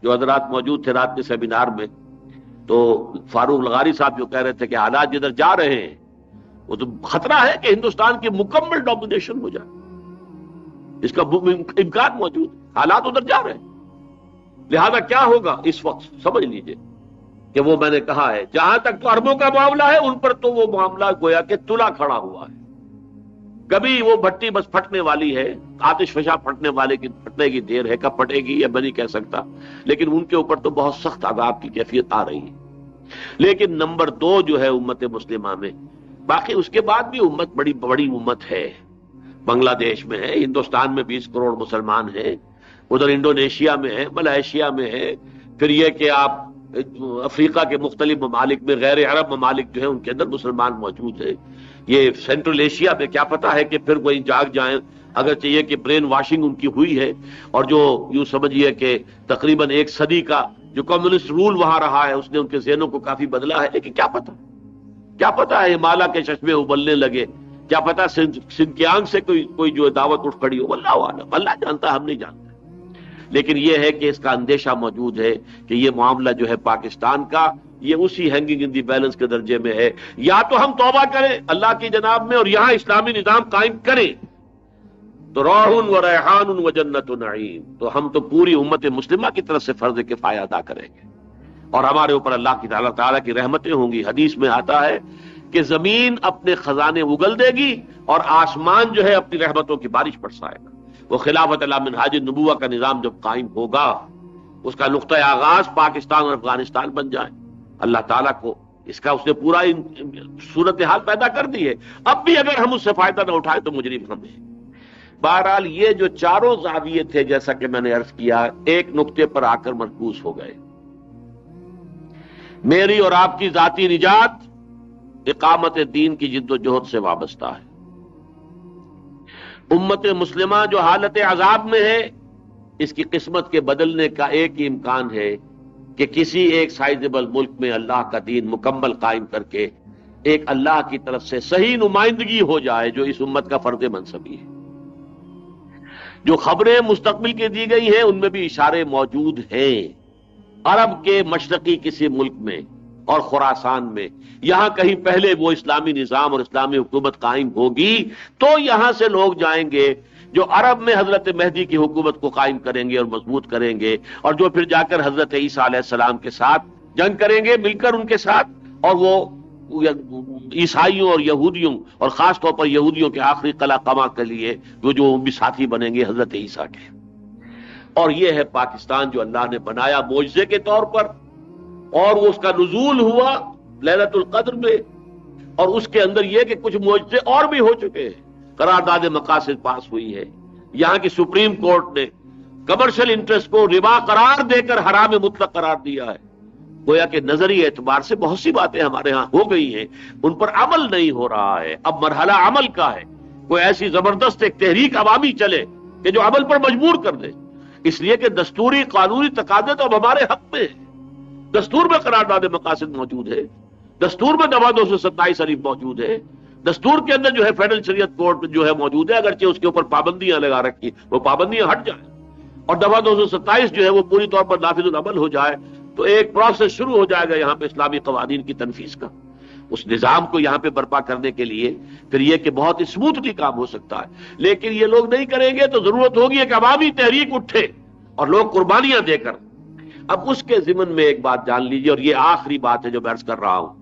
جو حضرات موجود تھے رات کے سیمینار میں، تو فاروق لغاری صاحب جو کہہ رہے تھے کہ حالات جدھر جا رہے ہیں وہ تو خطرہ ہے کہ ہندوستان کی مکمل ڈومینیشن ہو جائے، اس کا امکان موجود، حالات ادھر جا رہے ہیں، لہذا کیا ہوگا اس وقت سمجھ لیجئے کہ وہ میں نے کہا ہے، جہاں تک تو عربوں کا معاملہ ہے ان پر تو وہ معاملہ گویا کہ تلا کھڑا ہوا ہے، کبھی وہ بھٹی بس پھٹنے والی ہے، آتش فشاں پھٹنے والے کی پھٹنے کی دیر ہے، کب پھٹے گی یہ میں نہیں کہہ سکتا، لیکن ان کے اوپر تو بہت سخت عذاب کی کیفیت آ رہی ہے۔ لیکن نمبر 2 جو ہے امت مسلمہ میں، باقی اس کے بعد بھی امت بڑی بڑی امت ہے، بنگلہ دیش میں ہے، ہندوستان میں 20 کروڑ مسلمان ہیں، ادھر انڈونیشیا میں ہے، ملائیشیا میں ہے، پھر یہ کہ آپ افریقہ کے مختلف ممالک میں، غیر عرب ممالک جو ہیں ان کے اندر مسلمان موجود ہیں، یہ سینٹرل ایشیا میں کیا پتا ہے کہ پھر وہی جاگ جائیں، اگر چاہیے کہ برین واشنگ ان کی ہوئی ہے، اور جو یوں سمجھیے کہ تقریباً 1 صدی کا جو کمیونسٹ رول وہاں رہا ہے اس نے ان کے ذہنوں کو کافی بدلا ہے، لیکن کیا پتا ہے ہمالیہ کے چشمے ابلنے لگے، کیا پتا سنکیانگ سے کوئی جو دعوت اٹھ کھڑی ہو، اللہ عالم، اللہ جانتا، ہم نہیں جانتے، لیکن یہ ہے کہ اس کا اندیشہ موجود ہے کہ یہ معاملہ جو ہے پاکستان کا، یہ اسی ہینگنگ ان دی بیلنس کے درجے میں ہے، یا تو ہم توبہ کریں اللہ کی جناب میں اور یہاں اسلامی نظام قائم کریں تو روح و ریحان و جنت و نعیم، تو ہم تو پوری امت مسلمہ کی طرف سے فرض کفایہ ادا کریں گے اور ہمارے اوپر اللہ کی تعالیٰ کی رحمتیں ہوں گی۔ حدیث میں آتا ہے کہ زمین اپنے خزانے اگل دے گی اور آسمان جو ہے اپنی رحمتوں کی بارش برسائے گا، وہ خلافت علی منہاج النبوہ کا نظام جب قائم ہوگا، اس کا نقطہ آغاز پاکستان اور افغانستان بن جائے، اللہ تعالیٰ کو اس کا اس نے پورا صورتحال پیدا کر دی ہے، اب بھی اگر ہم اس سے فائدہ نہ اٹھائیں تو مجرم ہم ہیں۔ بہرحال یہ جو چاروں زاویے تھے جیسا کہ میں نے عرض کیا، ایک نقطے پر آ کر مرکوز ہو گئے، میری اور آپ کی ذاتی نجات اقامت دین کی جد و جہد سے وابستہ ہے۔ امت مسلمہ جو حالت عذاب میں ہے، اس کی قسمت کے بدلنے کا ایک ہی امکان ہے کہ کسی ایک سائزبل ملک میں اللہ کا دین مکمل قائم کر کے ایک اللہ کی طرف سے صحیح نمائندگی ہو جائے جو اس امت کا فرض منصبی ہے۔ جو خبریں مستقبل کی دی گئی ہیں ان میں بھی اشارے موجود ہیں، عرب کے مشرقی کسی ملک میں اور خراسان میں یہاں کہیں پہلے وہ اسلامی نظام اور اسلامی حکومت قائم ہوگی تو یہاں سے لوگ جائیں گے جو عرب میں حضرت مہدی کی حکومت کو قائم کریں گے اور مضبوط کریں گے، اور جو پھر جا کر حضرت عیسیٰ علیہ السلام کے ساتھ جنگ کریں گے مل کر ان کے ساتھ، اور وہ عیسائیوں اور یہودیوں اور خاص طور پر یہودیوں کے آخری قلع قمع کے لیے وہ جو بھی ساتھی بنیں گے حضرت عیسیٰ کے۔ اور یہ ہے پاکستان جو اللہ نے بنایا معجزے کے طور پر، اور وہ اس کا نزول ہوا لیلۃ القدر میں، اور اس کے اندر یہ کہ کچھ معجزے اور بھی ہو چکے ہیں، قرارداد مقاصد پاس ہوئی ہے، یہاں کی سپریم کورٹ نے کمرشل انٹرسٹ کو ربا قرار دے کر حرام مطلق قرار دیا ہے، گویا کہ نظری اعتبار سے بہت سی باتیں ہمارے ہاں ہو گئی ہیں، ان پر عمل نہیں ہو رہا ہے، اب مرحلہ عمل کا ہے، کوئی ایسی زبردست ایک تحریک عوامی چلے کہ جو عمل پر مجبور کر دے، اس لیے کہ دستوری قانونی تقاضے تو اب ہمارے حق میں ہے، دستور میں قرارداد مقاصد موجود ہے، دستور میں دفعہ 227 الف موجود ہے، دستور کے اندر جو ہے فیڈرل شریعت کورٹ جو ہے موجود ہے، اگرچہ اس کے اوپر پابندیاں لگا رکھی، وہ پابندیاں ہٹ جائیں اور دفعہ 227 جو ہے وہ پوری طور پر نافذ العمل ہو جائے تو ایک پروسیس شروع ہو جائے گا یہاں پہ اسلامی قوانین کی تنفیذ کا، اس نظام کو یہاں پہ برپا کرنے کے لیے. پھر یہ کہ بہت اسموتھلی کام ہو سکتا ہے، لیکن یہ لوگ نہیں کریں گے تو ضرورت ہوگی کہ عوامی تحریک اٹھے اور لوگ قربانیاں دے کر. اب اس کے ضمن میں ایک بات جان لیجیے، اور یہ آخری بات ہے جو میں عرض کر رہا ہوں.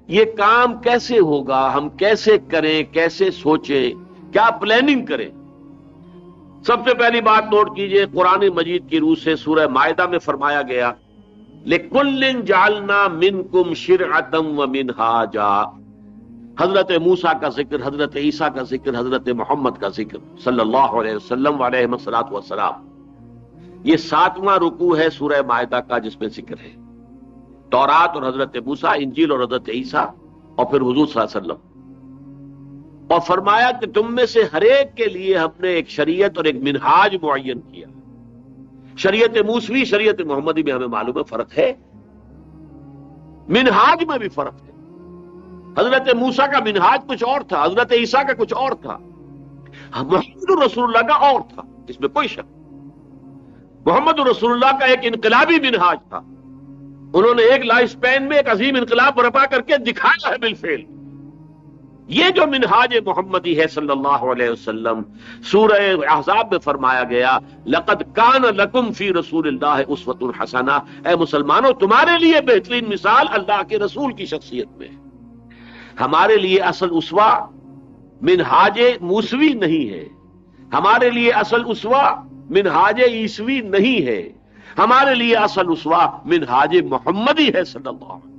یہ کام کیسے ہوگا، ہم کیسے کریں، کیسے سوچیں، کیا پلاننگ کریں؟ سب سے پہلی بات نوٹ کیجئے، قرآن مجید کی روح سے سورہ مائدہ میں فرمایا گیا لِكُلٍّ جَعَلْنَا مِنْكُمْ شِرْعَةً وَمِنْهَاجًا. حضرت موسیٰ کا ذکر، حضرت عیسیٰ کا ذکر، حضرت محمد کا ذکر صلی اللہ علیہ وسلم علیہ الصلوۃ والسلام. یہ 7واں رکوع ہے سورہ مائدہ کا جس میں ذکر ہے تورات اور حضرت موسیٰ، انجیل اور حضرت عیسیٰ، اور پھر حضور صلی اللہ علیہ وسلم. اور فرمایا کہ تم میں سے ہر ایک کے لیے ہم نے ایک شریعت اور ایک منہاج معین کیا. شریعت موسوی، شریعت محمدی میں ہمیں معلوم ہے فرق ہے، منہاج میں بھی فرق ہے. حضرت موسیٰ کا منہاج کچھ اور تھا، حضرت عیسیٰ کا کچھ اور تھا، محمد رسول اللہ کا اور تھا، اس میں کوئی شک. محمد رسول اللہ کا ایک انقلابی منہاج تھا، انہوں نے ایک لائف سپین میں ایک عظیم انقلاب برپا کر کے دکھایا ہے بالفعل. یہ جو منہاج محمدی ہے صلی اللہ علیہ وسلم، سورہ احزاب میں فرمایا گیا لقد کان لکم فی رسول اللہ اسوۃ حسنہ. اے مسلمانوں، تمہارے لیے بہترین مثال اللہ کے رسول کی شخصیت میں ہے. ہمارے لیے اصل اسوہ منہاج موسوی نہیں ہے، ہمارے لیے اصل اسوہ منہاج عیسوی نہیں ہے، ہمارے لیے اصل اسوہ منہاج محمدی ہے صلی اللہ علیہ وسلم.